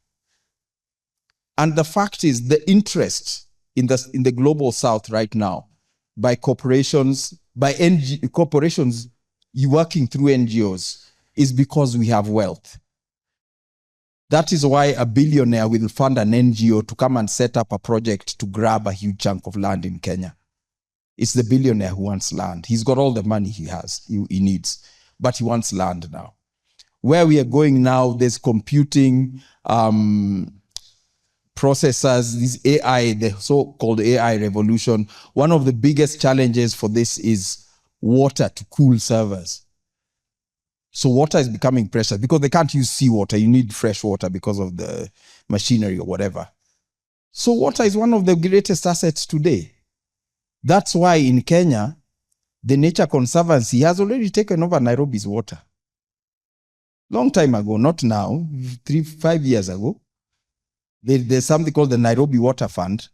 And the fact is, the interest in the global south right now by corporations, corporations working through NGOs, is because we have wealth. That is why a billionaire will fund an NGO to come and set up a project to grab a huge chunk of land in Kenya. It's the billionaire who wants land. He's got all the money he needs, but he wants land now. Where we are going now, there's computing, processors, this AI, the so-called AI revolution. One of the biggest challenges for this is water to cool servers. So water is becoming precious because they can't use seawater. You need fresh water because of the machinery or whatever. So water is one of the greatest assets today. That's why in Kenya, the Nature Conservancy has already taken over Nairobi's water. Long time ago, not now, 5 years ago. There's something called the Nairobi Water Fund.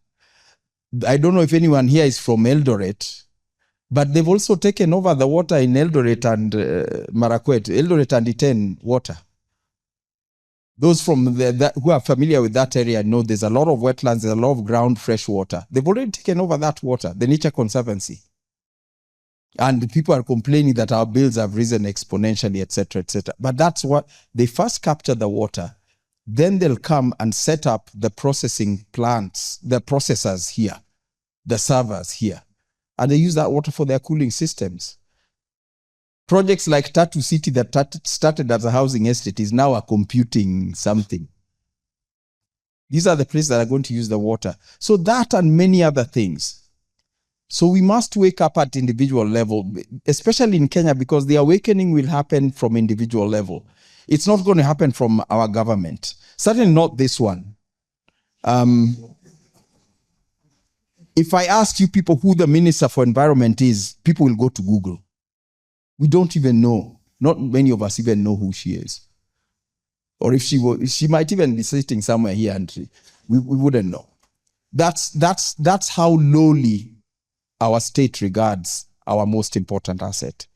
I don't know if anyone here is from Eldoret, but they've also taken over the water in Eldoret and Marakwet, Eldoret and Iten water. Those from who are familiar with that area know there's a lot of wetlands, there's a lot of ground fresh water. They've already taken over that water, the Nature Conservancy. And people are complaining that our bills have risen exponentially, etc., etc. But that's what, they first capture the water, then they'll come and set up the processing plants, the processors here, the servers here. And they use that water for their cooling systems. Projects like Tatu City that started as a housing estate is now a computing something. These are the places that are going to use the water. So that and many other things. So we must wake up at individual level, especially in Kenya, because the awakening will happen from individual level. It's not going to happen from our government. Certainly not this one. If I ask you people who the Minister for Environment is, people will go to Google. We don't even know. Not many of us even know who she is. Or if she might even be sitting somewhere here and we wouldn't know. That's how lowly our state regards our most important asset.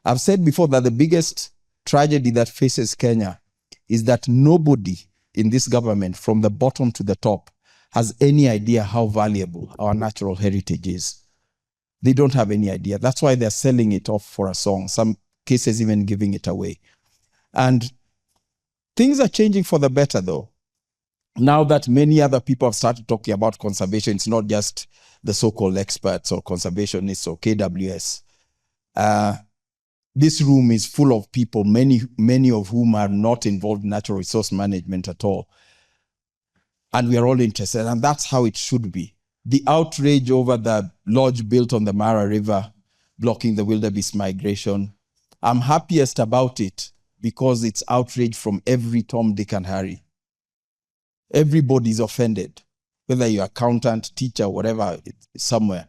I've said before that the biggest tragedy that faces Kenya is that nobody in this government, from the bottom to the top, has any idea how valuable our natural heritage is. They don't have any idea. That's why they're selling it off for a song, some cases even giving it away. And things are changing for the better, though. Now that many other people have started talking about conservation, it's not just the so-called experts or conservationists or KWS. This room is full of people, many of whom are not involved in natural resource management at all. And we are all interested, and that's how it should be. The outrage over the lodge built on the Mara River blocking the wildebeest migration. I'm happiest about it because it's outrage from every Tom, Dick, and Harry. Everybody's offended, whether you're accountant, teacher, whatever, somewhere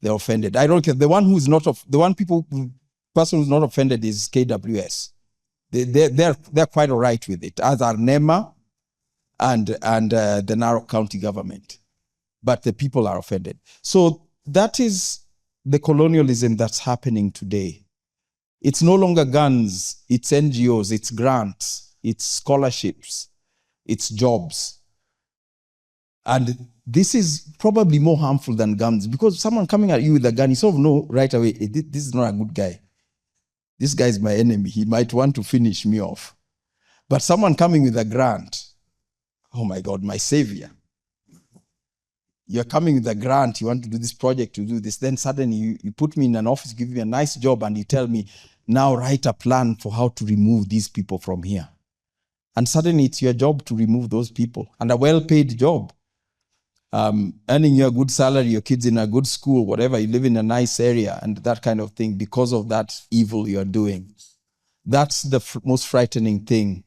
they're offended. I don't care. The person who's not offended is KWS. They're quite all right with it, as are NEMA and the Narok County government. But the people are offended. So that is the colonialism that's happening today. It's no longer guns, it's NGOs, it's grants, it's scholarships, it's jobs. And this is probably more harmful than guns, because someone coming at you with a gun, you sort of know right away, this is not a good guy. This guy is my enemy. He might want to finish me off. But someone coming with a grant, oh my God, my savior. You're coming with a grant, you want to do this project, to do this. Then suddenly you put me in an office, give me a nice job, and you tell me, now write a plan for how to remove these people from here. And suddenly it's your job to remove those people, and a well-paid job. Earning you a good salary, your kids in a good school, whatever, you live in a nice area, and that kind of thing, because of that evil you're doing. That's the most frightening thing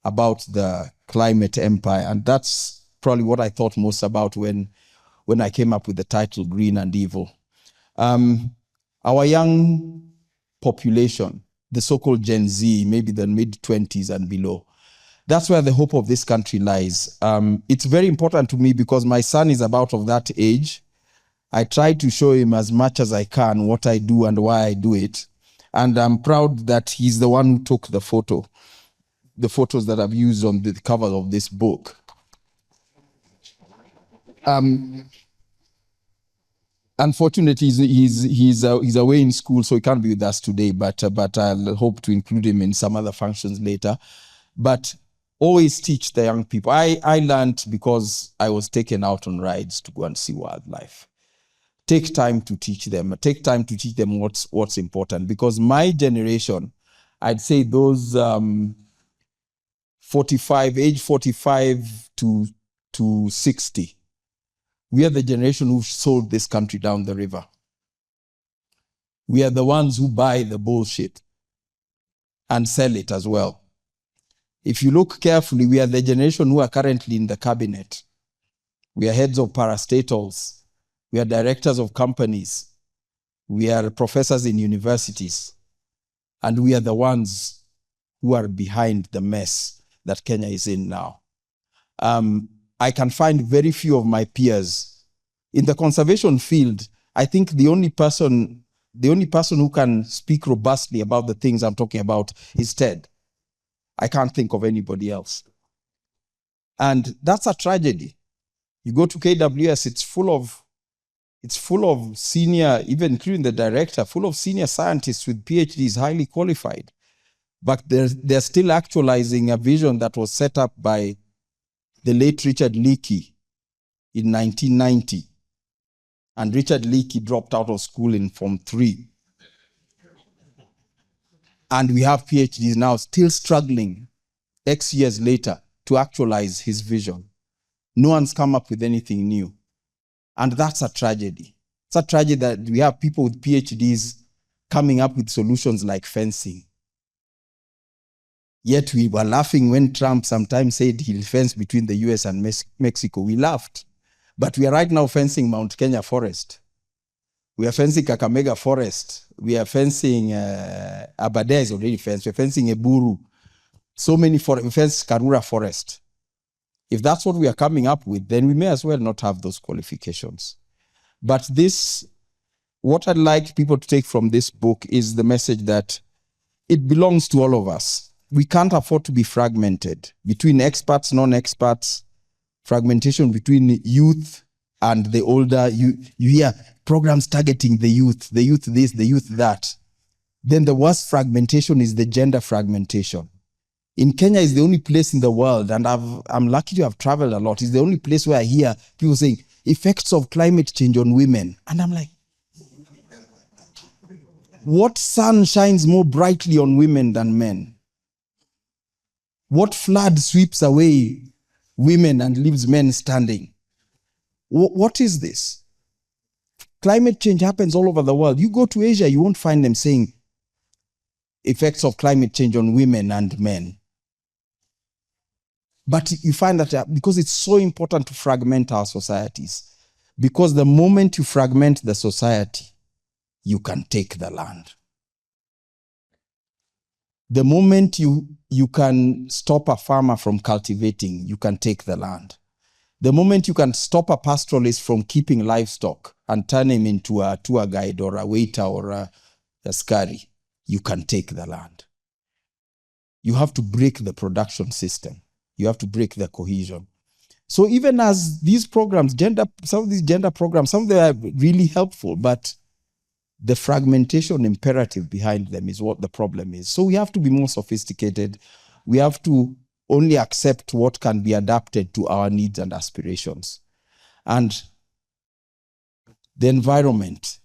about the climate empire. And that's probably what I thought most about when I came up with the title Green and Evil. Our young population, the so-called Gen Z, maybe the mid-20s and below, that's where the hope of this country lies. It's very important to me because my son is about of that age. I try to show him as much as I can what I do and why I do it. And I'm proud that he's the one who took the photos that I've used on the cover of this book. Unfortunately, he's away in school, so he can't be with us today, but I'll hope to include him in some other functions later. But always teach the young people. I learned because I was taken out on rides to go and see wildlife. Take time to teach them. Take time to teach them what's important. Because my generation, I'd say those age 45 to 60, we are the generation who sold this country down the river. We are the ones who buy the bullshit and sell it as well. If you look carefully, we are the generation who are currently in the cabinet. We are heads of parastatals. We are directors of companies. We are professors in universities. And we are the ones who are behind the mess that Kenya is in now. I can find very few of my peers. In the conservation field, I think the only person who can speak robustly about the things I'm talking about is Ted. I can't think of anybody else. And that's a tragedy. You go to KWS, it's full of senior, even including the director, full of senior scientists with PhDs, highly qualified. But they're still actualizing a vision that was set up by the late Richard Leakey in 1990. And Richard Leakey dropped out of school in Form 3. And we have PhDs now still struggling X years later to actualize his vision. No one's come up with anything new. And that's a tragedy. It's a tragedy that we have people with PhDs coming up with solutions like fencing. Yet we were laughing when Trump sometimes said he'll fence between the US and Mexico. We laughed. But we are right now fencing Mount Kenya forest. We are fencing Kakamega forest. We are fencing Aberdare is already fenced. We're fencing Eburu. So many forests. We fence Karura forest. If that's what we are coming up with, then we may as well not have those qualifications. But what I'd like people to take from this book is the message that it belongs to all of us. We can't afford to be fragmented between experts, non-experts, fragmentation between youth and the older. You hear programs targeting the youth this, the youth that. Then the worst fragmentation is the gender fragmentation. In Kenya is the only place in the world, and I'm lucky to have traveled a lot, is the only place where I hear people saying, effects of climate change on women. And I'm like, what sun shines more brightly on women than men? What flood sweeps away women and leaves men standing? What is this? climate change happens all over the world. You go to Asia, you won't find them saying effects of climate change on women and men. But you find that because it's so important to fragment our societies, because the moment you fragment the society, you can take the land. The moment you can stop a farmer from cultivating, you can take the land. The moment you can stop a pastoralist from keeping livestock and turn him into a tour guide or a waiter or a scurry, you can take the land. You have to break the production system. You have to break the cohesion. So even as these programs, some of these gender programs, some of them are really helpful, but the fragmentation imperative behind them is what the problem is. So we have to be more sophisticated. We have to only accept what can be adapted to our needs and aspirations. And the environment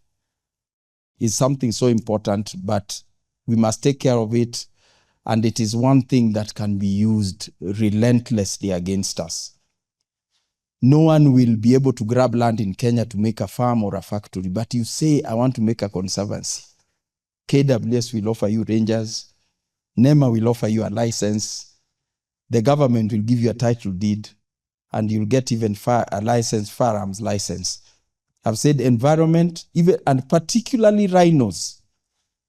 is something so important, but we must take care of it. And it is one thing that can be used relentlessly against us. No one will be able to grab land in Kenya to make a farm or a factory, but you say, I want to make a conservancy. KWS will offer you rangers. NEMA will offer you a license. The government will give you a title deed, and you'll get even a license, firearms license. I've said environment, even and particularly rhinos.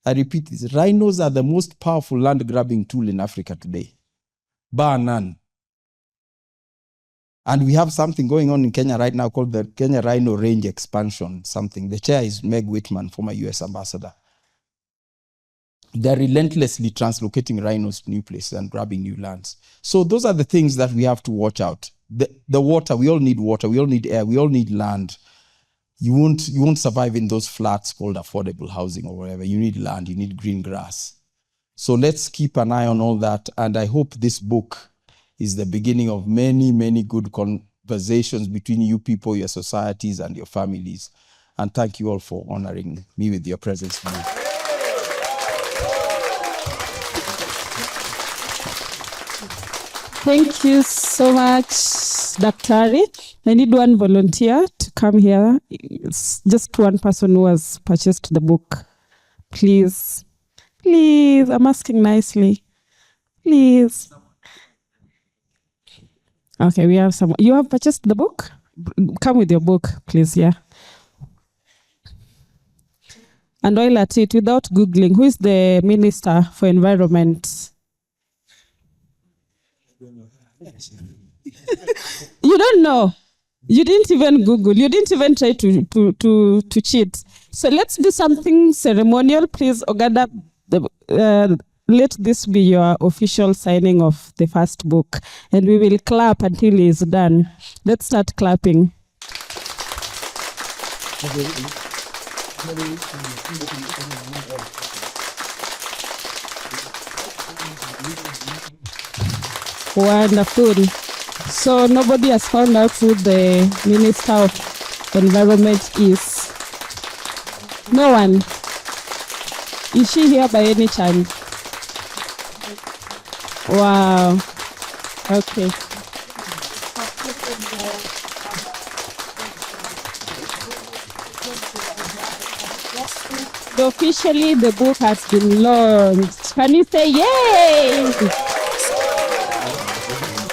I repeat this, rhinos are the most powerful land grabbing tool in Africa today, bar none. And we have something going on in Kenya right now called the Kenya Rhino Range Expansion something. The chair is Meg Whitman, former US ambassador. They're relentlessly translocating rhinos to new places and grabbing new lands. So those are the things that we have to watch out. The water, we all need water, we all need air, we all need land. You won't survive in those flats called affordable housing or whatever. You need land, you need green grass. So let's keep an eye on all that. And I hope this book is the beginning of many, many good conversations between you people, your societies, and your families. And thank you all for honoring me with your presence today. Thank you so much, Daktari. I need one volunteer to come here. It's just one person who has purchased the book. Please. Please, I'm asking nicely. Please. Okay, we have someone. You have purchased the book? Come with your book, please, yeah. And while at it, without Googling, who is the Minister for Environment? You don't know. You didn't even Google. You didn't even try to cheat. So let's do something ceremonial. Please, Ogada, let this be your official signing of the first book. And we will clap until it's done. Let's start clapping. Wonderful. So nobody has found out who the Minister of Environment is. No one. Is she here by any chance? Wow. Okay. So officially, the book has been launched. Can you say yay?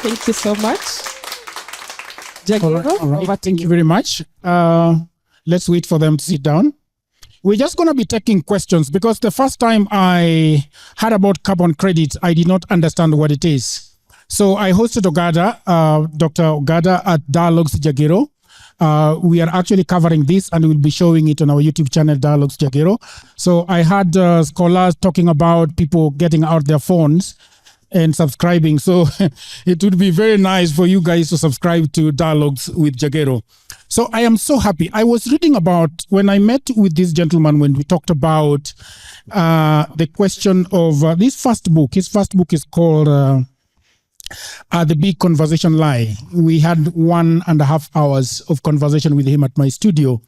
Thank you so much. Jagiro, all right. Thank you very much. Let's wait for them to sit down. We're just going to be taking questions because the first time I heard about carbon credits, I did not understand what it is. So I hosted Ogada, Dr. Ogada at Dialogues Jagiro. We are actually covering this and we'll be showing it on our YouTube channel, Dialogues Jagiro. So I had scholars talking about people getting out their phones and subscribing. So it would be very nice for you guys to subscribe to Dialogues with Jagero. So I am so happy. I was reading about when I met with this gentleman, when we talked about the question of this first book. His first book is called The Big Conversation Lie. We had 1.5 hours of conversation with him at my studio.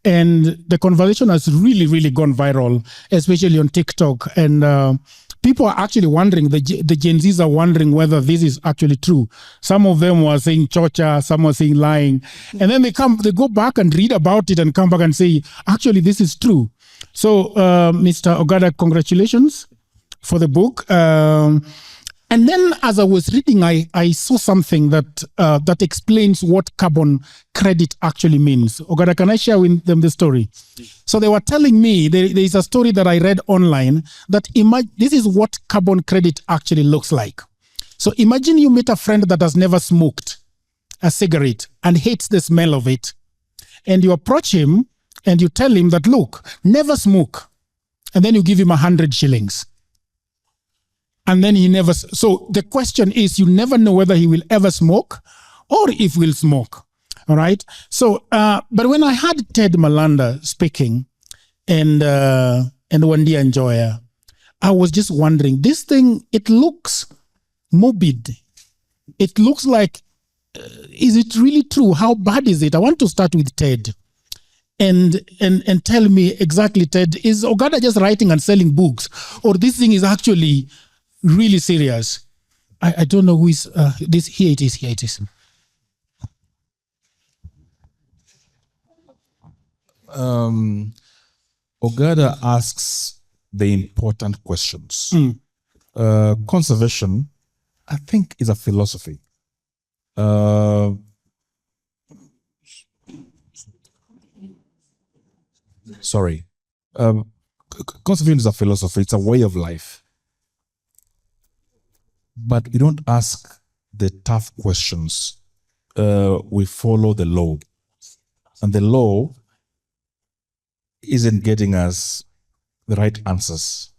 And the conversation has really, really gone viral, especially on TikTok. And people are actually wondering, the Gen Zs are wondering whether this is actually true. Some of them were saying chocha, some were saying lying. And then they go back and read about it and come back and say, actually, this is true. So, Mr. Ogada, congratulations for the book. And then as I was reading, I saw something that explains what carbon credit actually means. Ogada, can I share with them the story? So they were telling me, there is a story that I read online that this is what carbon credit actually looks like. So imagine you meet a friend that has never smoked a cigarette and hates the smell of it. And you approach him and you tell him that, look, never smoke. And then you give him 100 shillings. And then he never, so the question is, you never know whether he will ever smoke or if he'll smoke. All right. So, but when I had Ted Malanda speaking and Wandia Njoya, I was just wondering, this thing, it looks morbid. It looks like, is it really true? How bad is it? I want to start with Ted and tell me exactly, Ted, is Ogada just writing and selling books, or this thing is actually really serious? I don't know who is this. Here it is. Ogada asks the important questions. Conservation, I think, is a philosophy. Conservation is a philosophy. It's a way of life. But we don't ask the tough questions. We follow the law. And the law isn't getting us the right answers.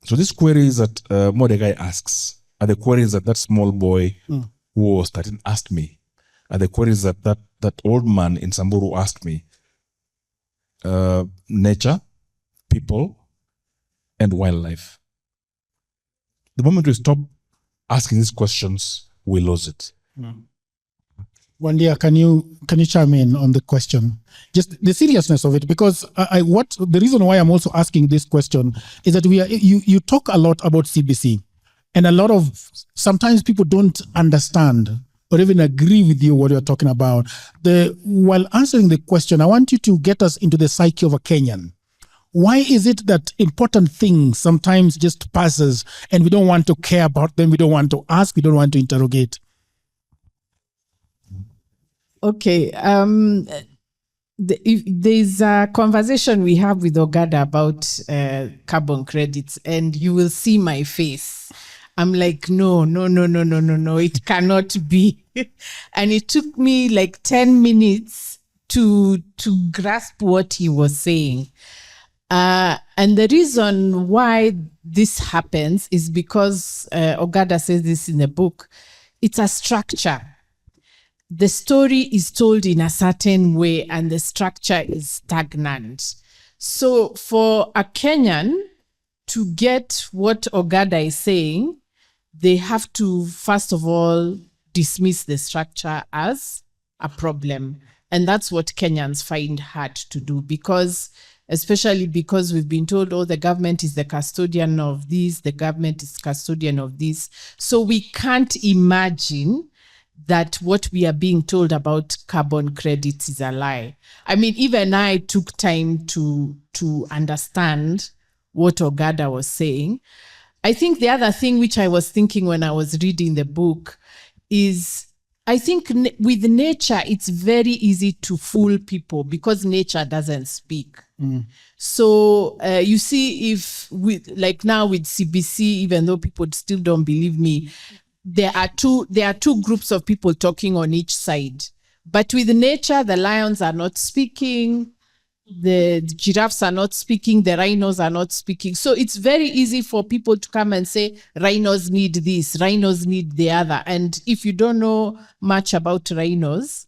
So these queries that Mordecai asks are the queries that small boy who was 13 asked me, are the queries that old man in Samburu asked me. Nature, people, and wildlife. The moment we stop asking these questions, we lose it. Wandia, can you chime in on the question? Just the seriousness of it, because the reason why I'm also asking this question is that you talk a lot about CBC, and sometimes people don't understand or even agree with you what you're talking about. While answering the question, I want you to get us into the psyche of a Kenyan. Why is it that important things sometimes just passes and we don't want to care about them, we don't want to ask, we don't want to interrogate? Okay. There's a conversation we have with Ogada about carbon credits, and you will see my face. I'm like, no, it cannot be. And it took me like 10 minutes to grasp what he was saying. And the reason why this happens is because Ogada says this in the book. It's a structure. The story is told in a certain way and the structure is stagnant. So for a Kenyan to get what Ogada is saying, they have to, first of all, dismiss the structure as a problem. And that's what Kenyans find hard to do, especially because we've been told, the government is the custodian of this, the government is custodian of this. So we can't imagine that what we are being told about carbon credits is a lie. I mean, even I took time to understand what Ogada was saying. I think the other thing which I was thinking when I was reading the book is, I think with nature, it's very easy to fool people because nature doesn't speak. So you see, like now with CBC, even though people still don't believe me, there are two groups of people talking on each side. But with nature, the lions are not speaking, the giraffes are not speaking, the rhinos are not speaking. So it's very easy for people to come and say, rhinos need this, rhinos need the other. And if you don't know much about rhinos,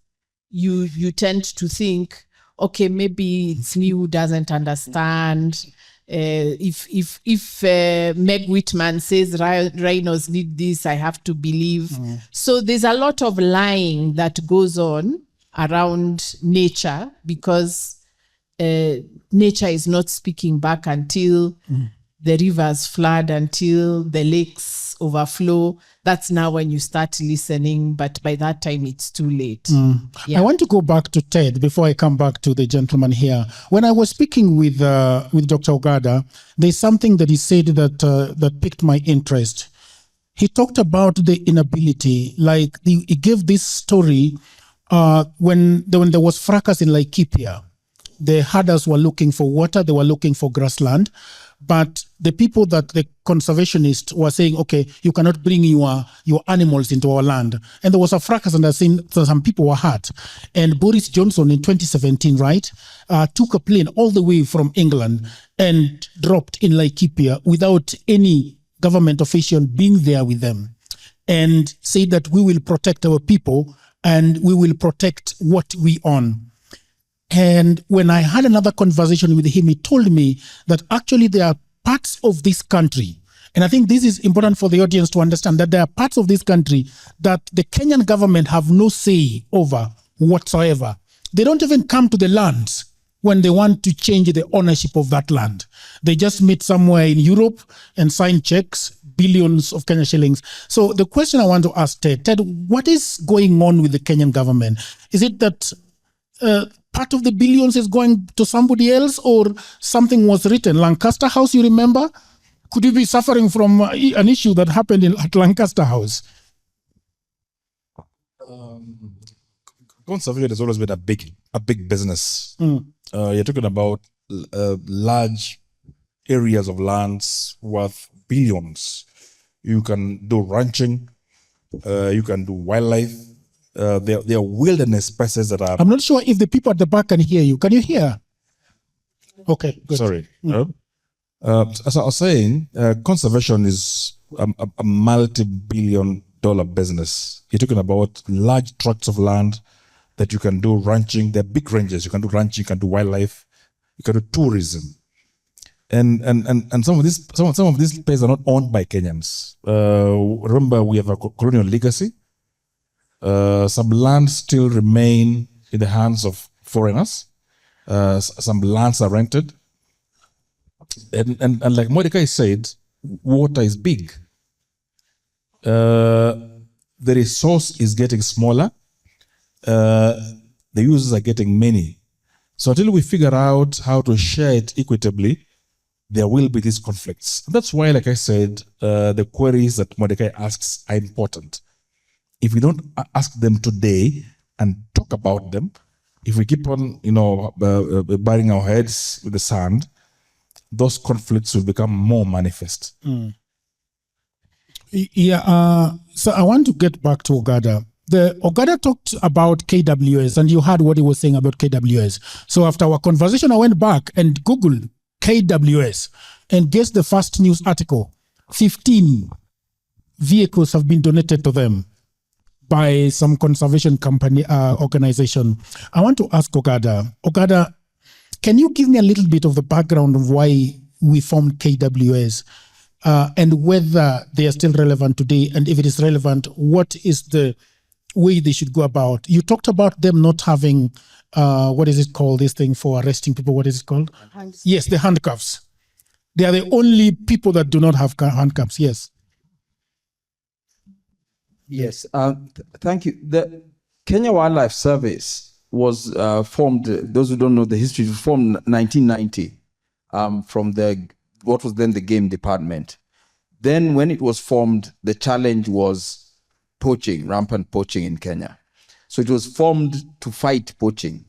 you tend to think, okay, maybe it's me who doesn't understand. If Meg Whitman says rhinos need this, I have to believe. So there's a lot of lying that goes on around nature because nature is not speaking back until the rivers flood until the lakes overflow, that's now when you start listening. But by that time, it's too late. I want to go back to Ted before I come back to the gentleman here. When I was speaking with Dr. Ogada, there's something that he said that piqued my interest. He talked about the inability, like he gave this story when there was fracas in Laikipia. The herders were looking for water, they were looking for grassland, but the people that the conservationists were saying, okay, you cannot bring your animals into our land. And there was a fracas, and some people were hurt. And Boris Johnson in 2017, right, took a plane all the way from England and dropped in Laikipia without any government official being there with them, and said that we will protect our people and we will protect what we own. And when I had another conversation with him, he told me that actually there are parts of this country, and I think this is important for the audience to understand, that there are parts of this country that the Kenyan government have no say over whatsoever. They don't even come to the lands when they want to change the ownership of that land. They just meet somewhere in Europe and sign checks, billions of Kenyan shillings. So the question I want to ask Ted, what is going on with the Kenyan government? Is it that part of the billions is going to somebody else, or something was written? Lancaster House, you remember? Could you be suffering from an issue that happened at Lancaster House? Conservation has always been a big business. You're talking about large areas of lands worth billions. You can do ranching, you can do wildlife. There are wilderness species that are... I'm not sure if the people at the back can hear you. Can you hear? Okay, good. Sorry. As I was saying, conservation is a multi-billion-dollar business. You're talking about large tracts of land that you can do ranching. They're big ranges. You can do ranching, you can do wildlife, you can do tourism. And some of these places are not owned by Kenyans. Remember, we have a colonial legacy. Some lands still remain in the hands of foreigners. Some lands are rented. And like Mordecai said, water is big. The resource is getting smaller. The users are getting many. So until we figure out how to share it equitably, there will be these conflicts. And that's why, like I said, the queries that Mordecai asks are important. If we don't ask them today and talk about them, if we keep on, burying our heads with the sand, those conflicts will become more manifest. Yeah. So I want to get back to Ogada. Ogada talked about KWS, and you heard what he was saying about KWS. So after our conversation, I went back and Googled KWS, and guess the first news article: 15 vehicles have been donated to them by some conservation company organization. I want to ask Ogada. Ogada, can you give me a little bit of the background of why we formed KWS, and whether they are still relevant today? And if it is relevant, what is the way they should go about? You talked about them not having, what is it called, this thing for arresting people? What is it called? Handcuffs. Yes, the handcuffs. They are the only people that do not have handcuffs. Yes. Yes, thank you. The Kenya Wildlife Service was formed, those who don't know the history, it was formed in 1990 from what was then the Game Department. Then when it was formed, the challenge was poaching, rampant poaching in Kenya. So it was formed to fight poaching.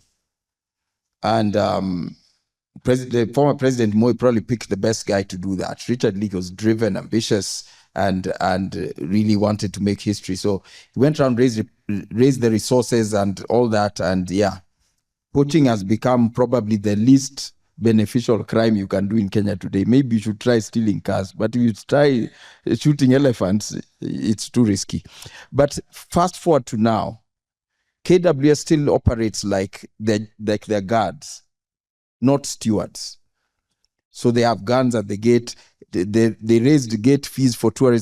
And the former President Moi probably picked the best guy to do that. Richard Leakey was driven, ambitious, and really wanted to make history. So he went around, raised the resources and all that. And yeah, poaching has become probably the least beneficial crime you can do in Kenya today. Maybe you should try stealing cars, but if you try shooting elephants, it's too risky. But fast forward to now, KWS still operates like they're guards, not stewards. So they have guns at the gate. They raised gate fees for tour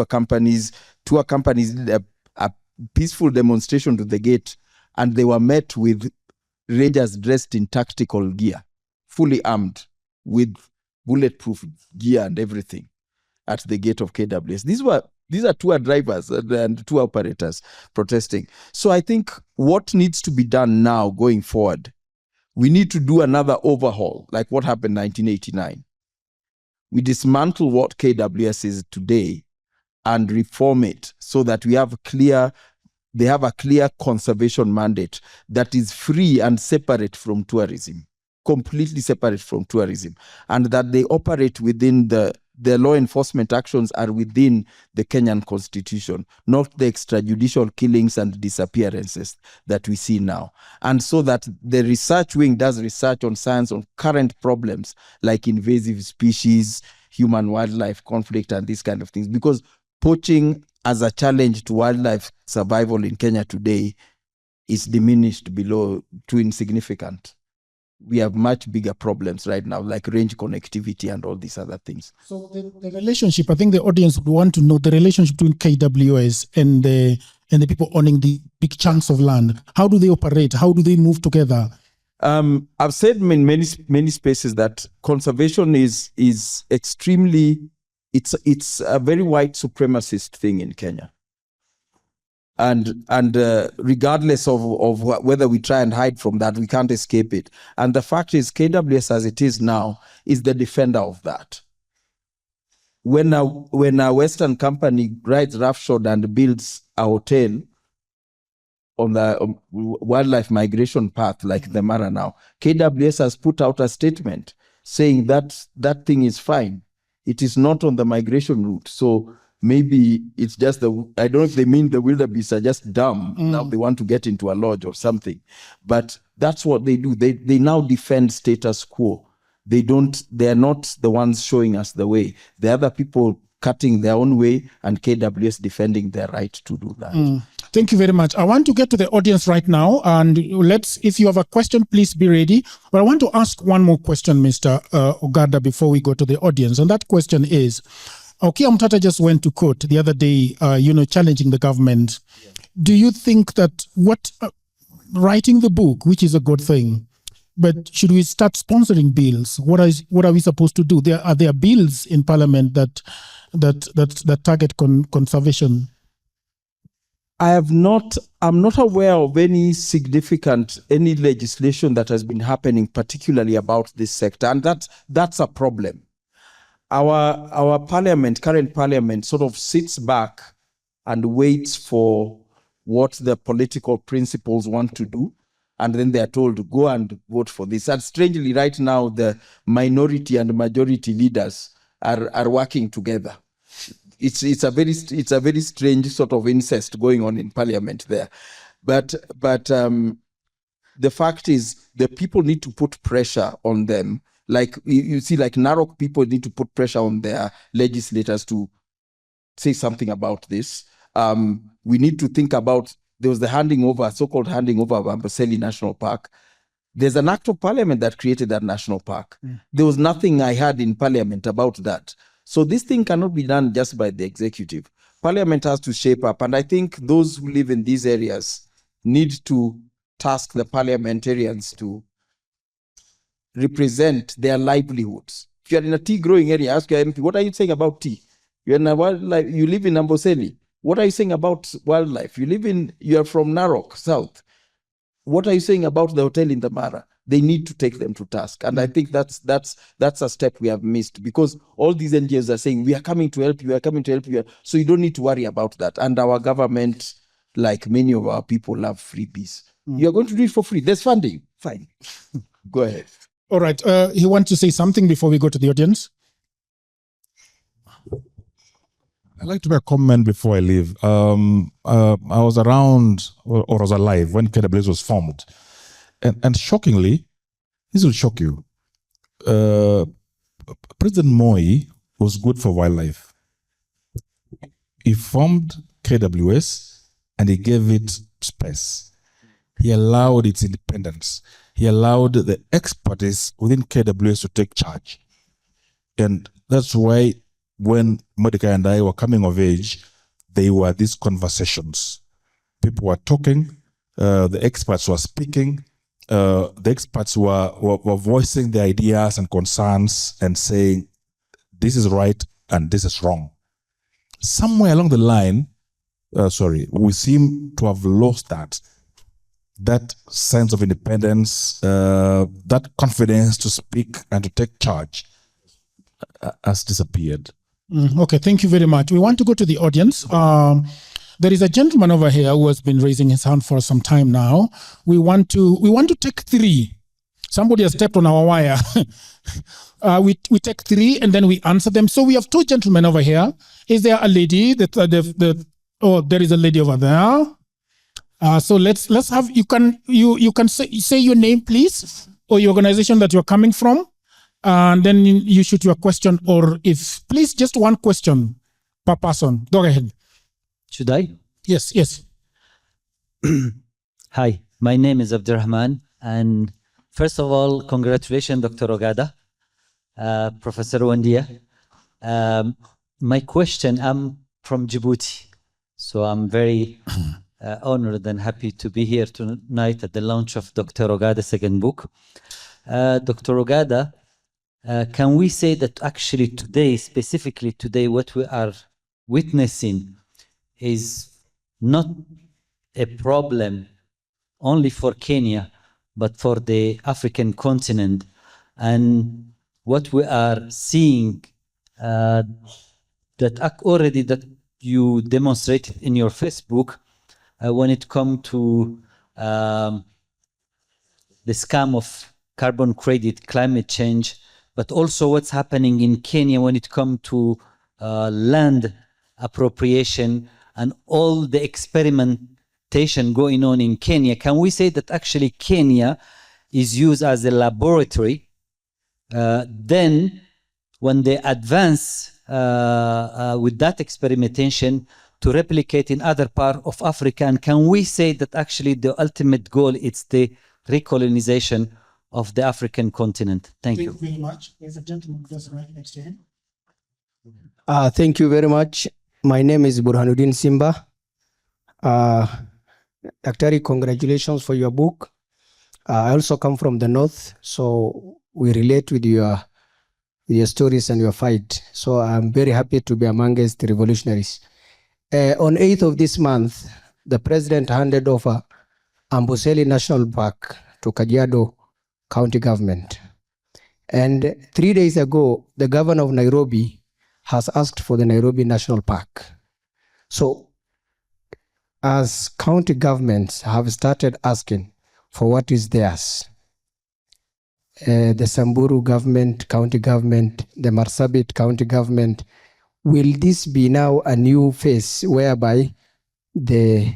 companies. Tour companies did a peaceful demonstration to the gate, and they were met with rangers dressed in tactical gear, fully armed, with bulletproof gear and everything at the gate of KWS. These are tour drivers and tour operators protesting. So I think what needs to be done now going forward, we need to do another overhaul, like what happened in 1989. We dismantle what KWS is today and reform it so that they have a clear conservation mandate that is free and separate from tourism, completely separate from tourism, and that they operate within the law enforcement actions are within the Kenyan constitution, not the extrajudicial killings and disappearances that we see now. And so that the research wing does research on science on current problems like invasive species, human-wildlife conflict, and these kind of things. Because poaching as a challenge to wildlife survival in Kenya today is diminished below to insignificant. We have much bigger problems right now, like range connectivity and all these other things. So the relationship, I think the audience would want to know the relationship between KWS and the people owning the big chunks of land. How do they operate? How do they move together? I've said in many spaces that conservation is extremely, it's a very white supremacist thing in Kenya. And regardless of whether we try and hide from that, we can't escape it. And the fact is, KWS as it is now is the defender of that. When a Western company rides roughshod and builds a hotel on the wildlife migration path like the Mara now, KWS has put out a statement saying that that thing is fine. It is not on the migration route. So maybe it's just I don't know if they mean the wildebeest are just dumb. Now they want to get into a lodge or something. But that's what they do. They now defend status quo. They are not the ones showing us the way. The other people cutting their own way and KWS defending their right to do that. Thank you very much. I want to get to the audience right now, and if you have a question, please be ready. But I want to ask one more question, Mr. Ogada, before we go to the audience. And that question is, Okia Mtata just went to court the other day, challenging the government. Yeah. Do you think that writing the book, which is a good thing, but should we start sponsoring bills? What are we supposed to do? Are there bills in Parliament that target conservation? I'm not aware of any legislation that has been happening, particularly about this sector, and that's a problem. Our current parliament sort of sits back and waits for what the political principals want to do, and then they are told to go and vote for this. And strangely, right now, the minority and majority leaders are working together. It's a very strange sort of incest going on in parliament there. But the fact is, the people need to put pressure on them. Like you see, like Narok people need to put pressure on their legislators to say something about this. We need to think about, there was the so-called handing over of Amboseli National Park. There's an act of parliament that created that national park. There was nothing I heard in parliament about that. So this thing cannot be done just by the executive. Parliament has to shape up. And I think those who live in these areas need to task the parliamentarians to represent their livelihoods. If you're in a tea growing area, ask your MP, what are you saying about tea? You're in a wildlife, you live in Amboseli. What are you saying about wildlife? You're from Narok, South. What are you saying about the hotel in the Mara? They need to take them to task. And I think that's a step we have missed, because all these NGOs are saying, we are coming to help you, we are coming to help you. So you don't need to worry about that. And our government, like many of our people, love freebies. You're going to do it for free. There's funding. Fine. Go ahead. All right. He wants to say something before we go to the audience. I'd like to make a comment before I leave. I was around, or was alive, when KWS was formed. And shockingly, this will shock you, President Moi was good for wildlife. He formed KWS and he gave it space. He allowed its independence. He allowed the expertise within KWS to take charge. And that's why when Mordecai and I were coming of age, there were these conversations. People were talking, the experts were speaking, the experts were voicing their ideas and concerns and saying, this is right and this is wrong. Somewhere along the line, we seem to have lost that sense of independence, that confidence to speak and to take charge has disappeared. Okay, thank you very much. We want to go to the audience. There is a gentleman over here who has been raising his hand for some time now. We want to take 3. Somebody has stepped on our wire. We take 3 and then we answer them. So we have 2 gentlemen over here. Is there a lady? Oh, there is a lady over there. So let's have, you can say your name, please, or your organization that you're coming from, and then you shoot your question, or if, please, just one question per person. Go ahead. Should I? Yes. Hi, my name is Abdurrahman, and first of all, congratulations, Dr. Ogada, Professor Wandia. My question, I'm from Djibouti, so I'm very honored and happy to be here tonight at the launch of Dr. Ogada's second book. Dr. Ogada, can we say that actually today, specifically today, what we are witnessing is not a problem only for Kenya, but for the African continent? And what we are seeing that already that you demonstrated in your Facebook, when it comes to the scam of carbon credit, climate change, but also what's happening in Kenya when it comes to land appropriation and all the experimentation going on in Kenya. Can we say that actually Kenya is used as a laboratory? Then when they advance with that experimentation to replicate in other parts of Africa, and can we say that actually the ultimate goal is the recolonization of the African continent? Thank you very much. There's a gentleman just right next to him. Thank you very much. My name is Burhanuddin Simba. Daktari, congratulations for your book. I also come from the north, so we relate with your stories and your fight. So I'm very happy to be amongst the revolutionaries. On 8th of this month, the president handed over Amboseli National Park to Kajiado County Government. And 3 days ago, the governor of Nairobi has asked for the Nairobi National Park. So as county governments have started asking for what is theirs, the Samburu government, county government, the Marsabit county government, will this be now a new phase whereby the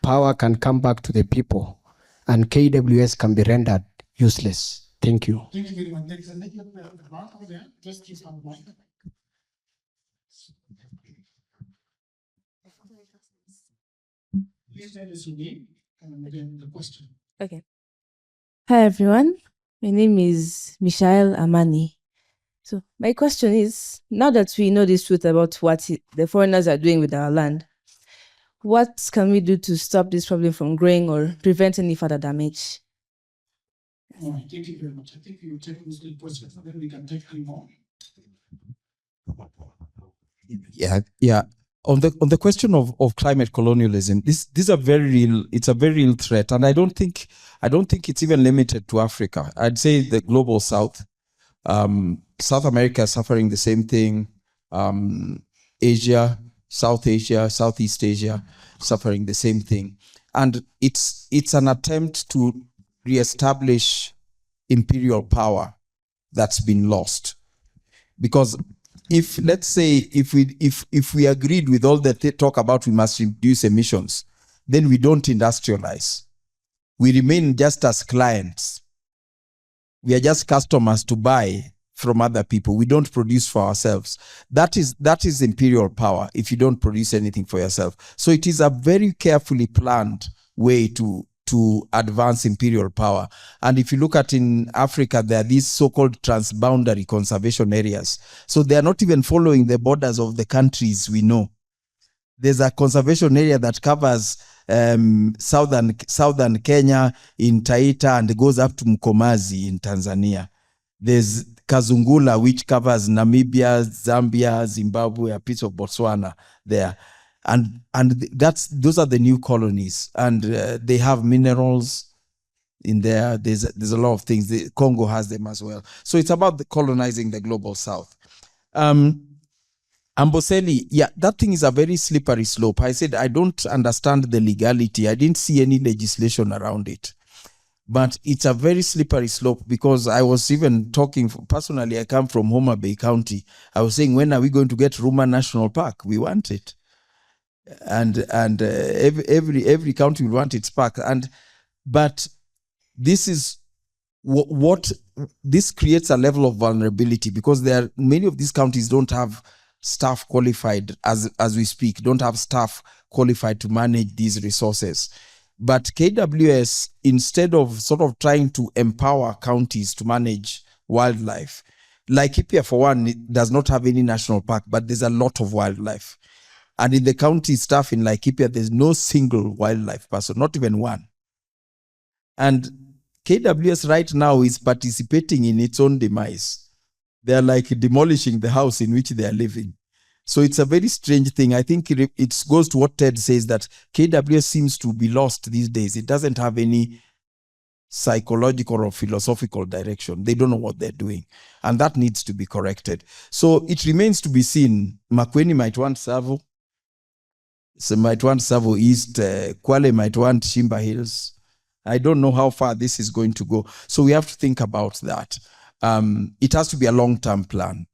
power can come back to the people and KWS can be rendered useless? Thank you. Thank you very much. There is a lady over there. Just keep on going. Please tell us your name and again the question. Okay. Hi, everyone. My name is Michael Amani. So my question is, now that we know the truth about what the foreigners are doing with our land, what can we do to stop this problem from growing or prevent any further damage? All right, thank you very much. I think we will take those questions and then we can take 3 more. Yeah. On the question of climate colonialism, this is a very real. It's a very real threat, and I don't think it's even limited to Africa. I'd say the global South, South America is suffering the same thing. Asia, South Asia, Southeast Asia, suffering the same thing, and it's an attempt to reestablish imperial power that's been lost, because if, let's say, if we agreed with all that they talk about, we must reduce emissions, then we don't industrialize. We remain just as clients. We are just customers to buy from other people. We don't produce for ourselves. That is imperial power, if you don't produce anything for yourself. So it is a very carefully planned way to advance imperial power. And if you look at in Africa, there are these so-called transboundary conservation areas. So they are not even following the borders of the countries we know. There's a conservation area that covers southern Kenya in Taita and goes up to Mkomazi in Tanzania. There's Kazungula, which covers Namibia, Zambia, Zimbabwe, a piece of Botswana there. And those are the new colonies. And they have minerals in there. There's a lot of things. The Congo has them as well. So it's about colonizing the global south. Amboseli, yeah, that thing is a very slippery slope. I said, I don't understand the legality. I didn't see any legislation around it. But it's a very slippery slope because I was even talking, personally, I come from Homa Bay County. I was saying, when are we going to get Ruma National Park? We want it. And every county will want its park. But this is what this creates a level of vulnerability because many of these counties don't have staff qualified as we speak, don't have staff qualified to manage these resources. But KWS, instead of sort of trying to empower counties to manage wildlife, Laikipia, for one, it does not have any national park, but there's a lot of wildlife. And in the county staff in Laikipia, there's no single wildlife person, not even one. And KWS right now is participating in its own demise. They're like demolishing the house in which they are living. So it's a very strange thing. I think it goes to what Ted says, that KWS seems to be lost these days. It doesn't have any psychological or philosophical direction. They don't know what they're doing. And that needs to be corrected. So it remains to be seen. Makueni might want Savo. So might want Savo East. Kwale might want Shimba Hills. I don't know how far this is going to go. So we have to think about that. It has to be a long-term plan.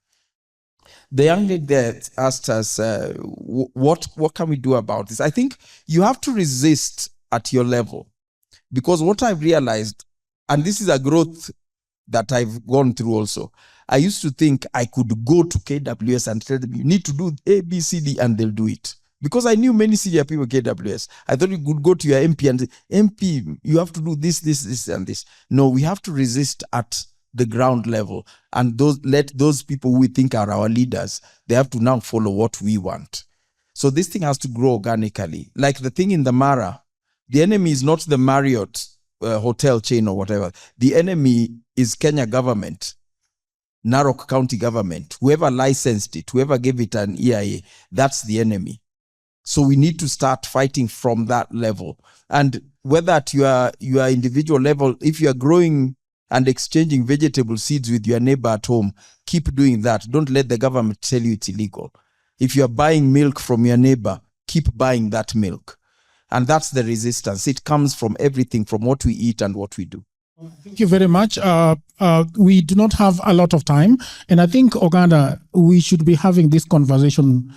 The young lady that asked us, what can we do about this? I think you have to resist at your level. Because what I've realized, and this is a growth that I've gone through also, I used to think I could go to KWS and tell them, you need to do A, B, C, D, and they'll do it. Because I knew many senior people at KWS. I thought you could go to your MP and say, MP, you have to do this, this, this, and this. No, we have to resist at the ground level. And let those people who we think are our leaders, they have to now follow what we want. So this thing has to grow organically. Like the thing in the Mara, the enemy is not the Marriott hotel chain or whatever. The enemy is Kenya government, Narok County government. Whoever licensed it, whoever gave it an EIA, that's the enemy. So we need to start fighting from that level. And whether at your individual level, if you are growing and exchanging vegetable seeds with your neighbor at home, keep doing that. Don't let the government tell you it's illegal. If you are buying milk from your neighbor, keep buying that milk. And that's the resistance. It comes from everything, from what we eat and what we do. Thank you very much. We do not have a lot of time. And I think, Ogada, we should be having this conversation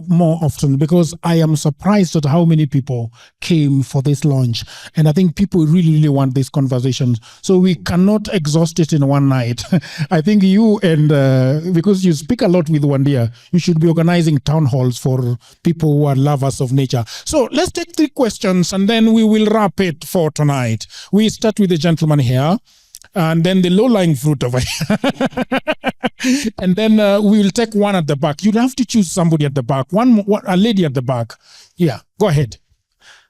more often, because I am surprised at how many people came for this launch. And I think people really, really want this conversation. So we cannot exhaust it in one night. I think you and, because you speak a lot with Wandia, you should be organizing town halls for people who are lovers of nature. So let's take 3 questions and then we will wrap it for tonight. We start with the gentleman here, and then the low-lying fruit over here. And then we will take one at the back. You'd have to choose somebody at the back. A lady at the back. Yeah, go ahead.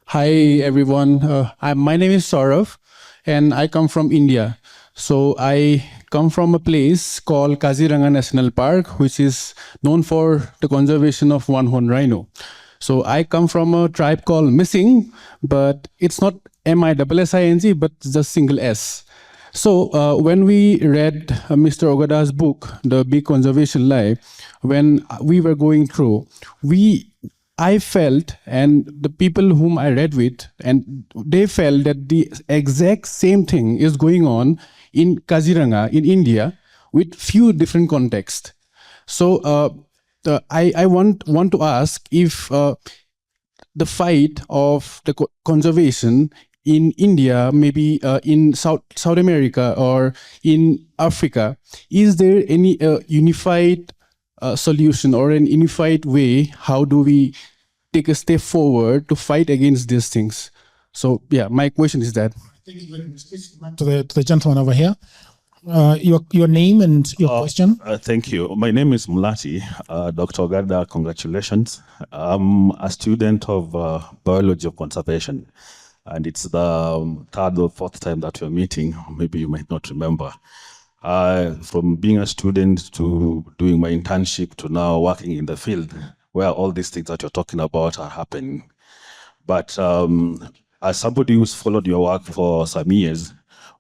Hi, everyone. My name is Saurav, and I come from India. So I come from a place called Kaziranga National Park, which is known for the conservation of one-horned rhino. So I come from a tribe called Missing, but it's not MISSING, but just single S. So when we read Mr. Ogada's book, The Big Conservation Lie, when we were going through, I felt, and the people whom I read with, and they felt that the exact same thing is going on in Kaziranga, in India, with few different contexts. So I want to ask if the fight of the conservation in India, maybe in South America or in Africa, is there any unified solution or an unified way? How do we take a step forward to fight against these things? So yeah, my question is that. Thank you very much. To the gentleman over here. Your name and your question. Thank you. My name is Mulati. Dr. Ogada, congratulations. I'm a student of biology of conservation, and it's the third or fourth time that we're meeting. Maybe you might not remember. From being a student to doing my internship to now working in the field where all these things that you're talking about are happening. But as somebody who's followed your work for some years,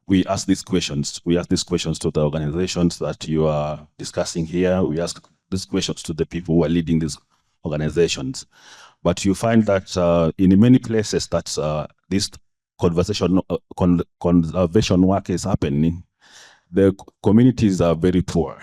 we ask these questions. We ask these questions to the organizations that you are discussing here. We ask these questions to the people who are leading these organizations. But you find that in many places that this conservation work is happening, the communities are very poor.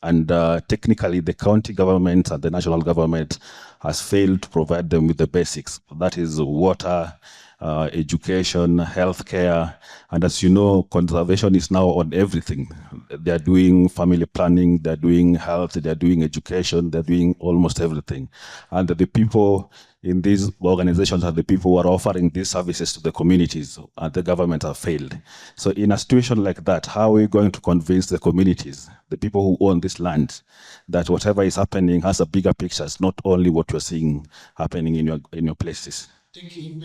And technically, the county government and the national government has failed to provide them with the basics. That is water, education, healthcare. And as you know, conservation is now on everything. They're doing family planning, they're doing health, they're doing education, they're doing almost everything. And the people in these organizations are the people who are offering these services to the communities, and the government have failed. So in a situation like that, how are we going to convince the communities, the people who own this land, that whatever is happening has a bigger picture, it's not only what you're seeing happening in your places? Thank you.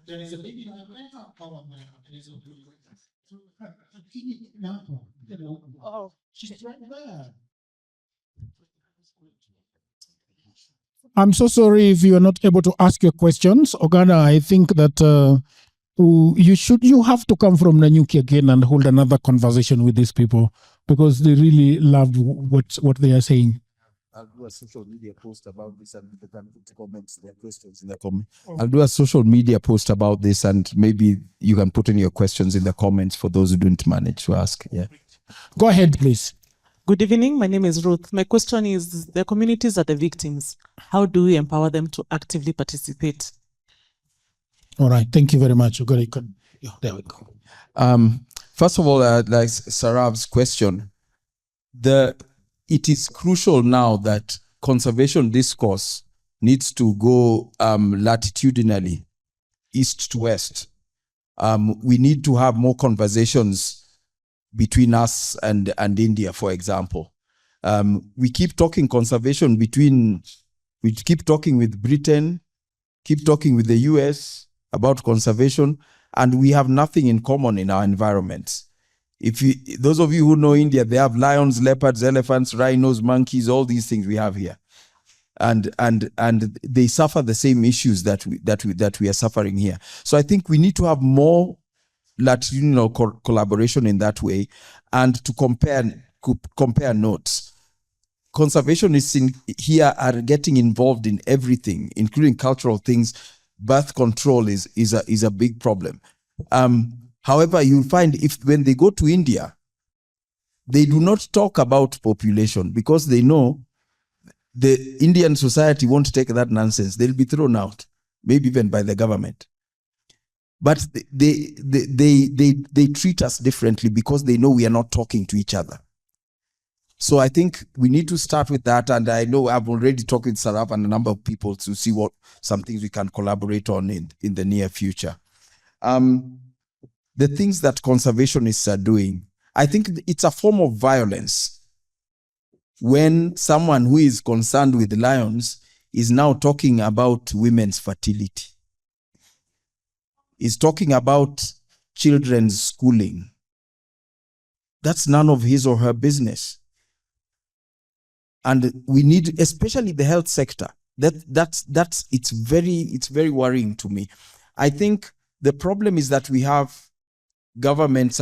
There is a lady Oh, she's right there. I'm so sorry if you are not able to ask your questions. Ogada, I think that you have to come from Nanyuki again and hold another conversation with these people, because they really love what they are saying. I'll do a social media post about this and they can put comments, their questions in the comments. I'll do a social media post about this and maybe you can put in your questions in the comments for those who didn't manage to ask. Yeah. Go ahead, please. Good evening. My name is Ruth. My question is, the communities are the victims. How do we empower them to actively participate? All right. Thank you very much. Yeah, there we go. First of all, like Sarav's question, it is crucial now that conservation discourse needs to go latitudinally, east to west. We need to have more conversations between us and India, for example. We keep talking conservation we keep talking with Britain, keep talking with the US about conservation, and we have nothing in common in our environments. Those of you who know India, they have lions, leopards, elephants, rhinos, monkeys, all these things we have here. And they suffer the same issues that we are suffering here. So I think we need to have more latitudinal collaboration in that way, and to compare notes. Conservationists here are getting involved in everything, including cultural things. Birth control is a big problem. However, you'll find when they go to India, they do not talk about population because they know the Indian society won't take that nonsense. They'll be thrown out, maybe even by the government. But they treat us differently because they know we are not talking to each other. So I think we need to start with that. And I know I've already talked with Saraf and a number of people to see what some things we can collaborate on in the near future. The things that conservationists are doing, I think it's a form of violence when someone who is concerned with lions is now talking about women's fertility, is talking about children's schooling. That's none of his or her business. And we need, especially the health sector, it's very worrying to me. I think the problem is that we have governments,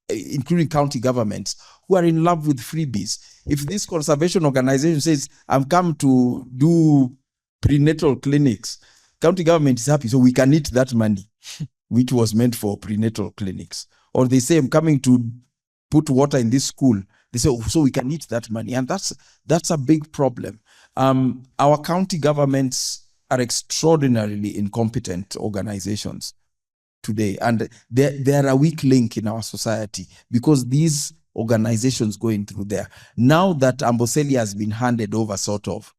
including county governments, who are in love with freebies. If this conservation organization says, I've come to do prenatal clinics, county government is happy, so we can eat that money, which was meant for prenatal clinics. Or they say, I'm coming to put water in this school. They say, oh, so we can eat that money. And that's a big problem. Our county governments are extraordinarily incompetent organizations today. And they're a weak link in our society because these organizations going through there. Now that Amboseli has been handed over sort of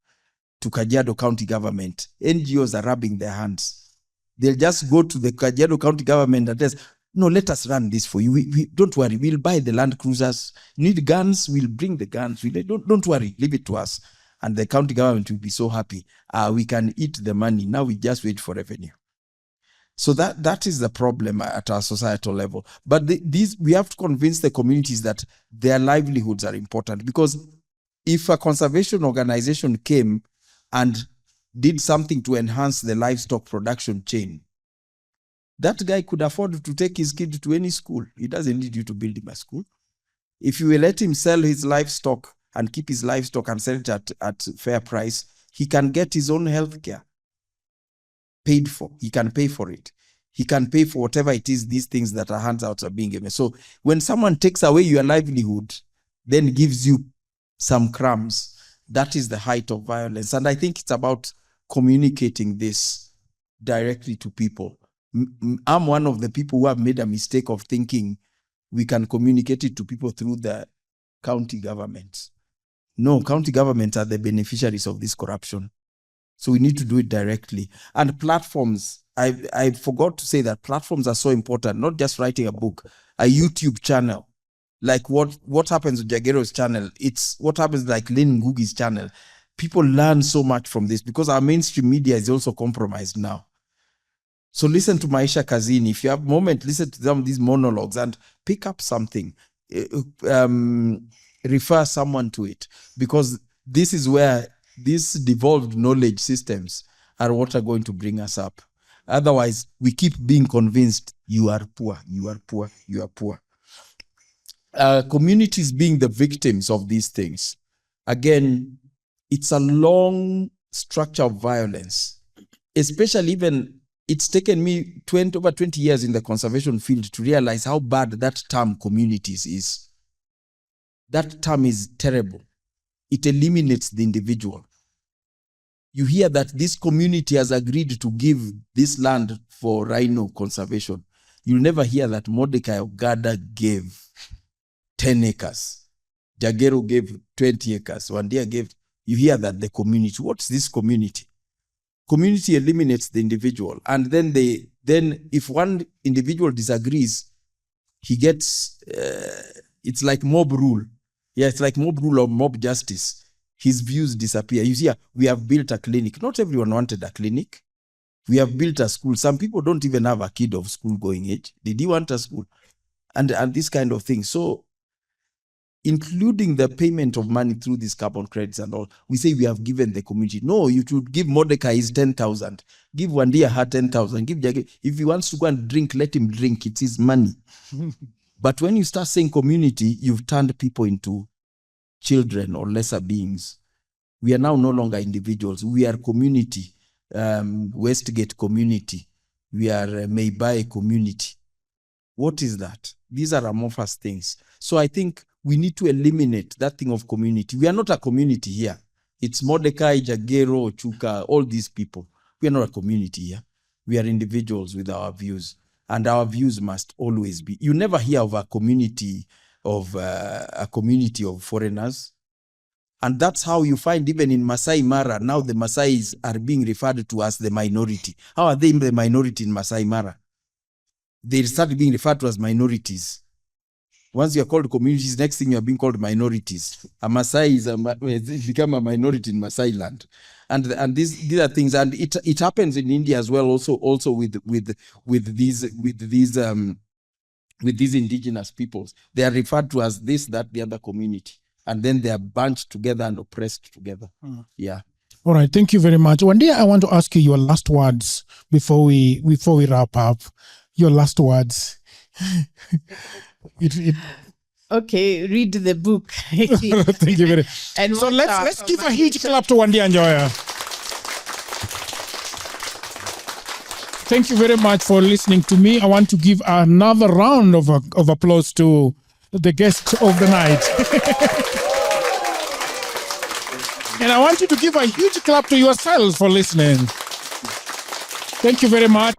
to Kajiado County government, NGOs are rubbing their hands. They'll just go to the Kajiado County government and say, No, let us run this for you. We don't worry. We'll buy the Land Cruisers. You need guns? We'll bring the guns. Don't worry. Leave it to us. And the county government will be so happy. We can eat the money. Now we just wait for revenue. So that is the problem at our societal level. But we have to convince the communities that their livelihoods are important. Because if a conservation organization came and did something to enhance the livestock production chain, that guy could afford to take his kid to any school. He doesn't need you to build him a school. If you will let him sell his livestock and keep his livestock and sell it at fair price, he can get his own health care paid for. He can pay for it. He can pay for whatever it is, these things that are handouts are being given. So when someone takes away your livelihood, then gives you some crumbs, that is the height of violence. And I think it's about communicating this directly to people. I'm one of the people who have made a mistake of thinking we can communicate it to people through the county governments. No, county governments are the beneficiaries of this corruption. So we need to do it directly. And platforms, I forgot to say that platforms are so important, not just writing a book, a YouTube channel. Like what happens with Jagero's channel, it's what happens like Lynn Ngugi's channel. People learn so much from this because our mainstream media is also compromised now. So listen to Maisha Kazini. If you have a moment, listen to some of these monologues and pick up something. Refer someone to it. Because this is where these devolved knowledge systems are what are going to bring us up. Otherwise, we keep being convinced you are poor, you are poor, you are poor. Communities being the victims of these things. Again, it's a long structure of violence. Especially even, it's taken me over 20 years in the conservation field to realize how bad that term communities is. That term is terrible. It eliminates the individual. You hear that this community has agreed to give this land for rhino conservation. You'll never hear that Mordecai Ogada gave 10 acres. Jagero gave 20 acres. Wandia gave, you hear that the community. What's this community? Community eliminates the individual. And then if one individual disagrees, he gets, it's like mob rule. Yeah, it's like mob rule or mob justice. His views disappear. You see, we have built a clinic. Not everyone wanted a clinic. We have built a school. Some people don't even have a kid of school-going age. Did he want a school? And this kind of thing. So, including the payment of money through these carbon credits and all, we say we have given the community. No, you should give Mordecai his 10,000. Give Wandia her 10,000. If he wants to go and drink, let him drink. It's his money. But when you start saying community, you've turned people into children or lesser beings. We are now no longer individuals. We are community. Westgate community. We are Maybuy community. What is that? These are amorphous things. So I think we need to eliminate that thing of community. We are not a community here. It's Mordecai, Jagero, Chuka, all these people. We are not a community here. We are individuals with our views. And our views must always be. You never hear of a community of foreigners. And that's how you find even in Masai Mara, now the Masais are being referred to as the minority. How are they the minority in Masai Mara? They started being referred to as minorities. Once you're called communities, next thing you're being called minorities. A Masai has become a minority in Masai land. And these are things, and it happens in India as well, also with these indigenous peoples. They are referred to as this, that, the other community. And then they are bunched together and oppressed together. Yeah. All right. Thank you very much. Wandia, I want to ask you your last words before we wrap up. Your last words. Okay, read the book. Thank you very much. And so let's give a huge clap to Wandia Njoya. Thank you very much for listening to me. I want to give another round of applause to the guest of the night. And I want you to give a huge clap to yourself for listening. Thank you very much.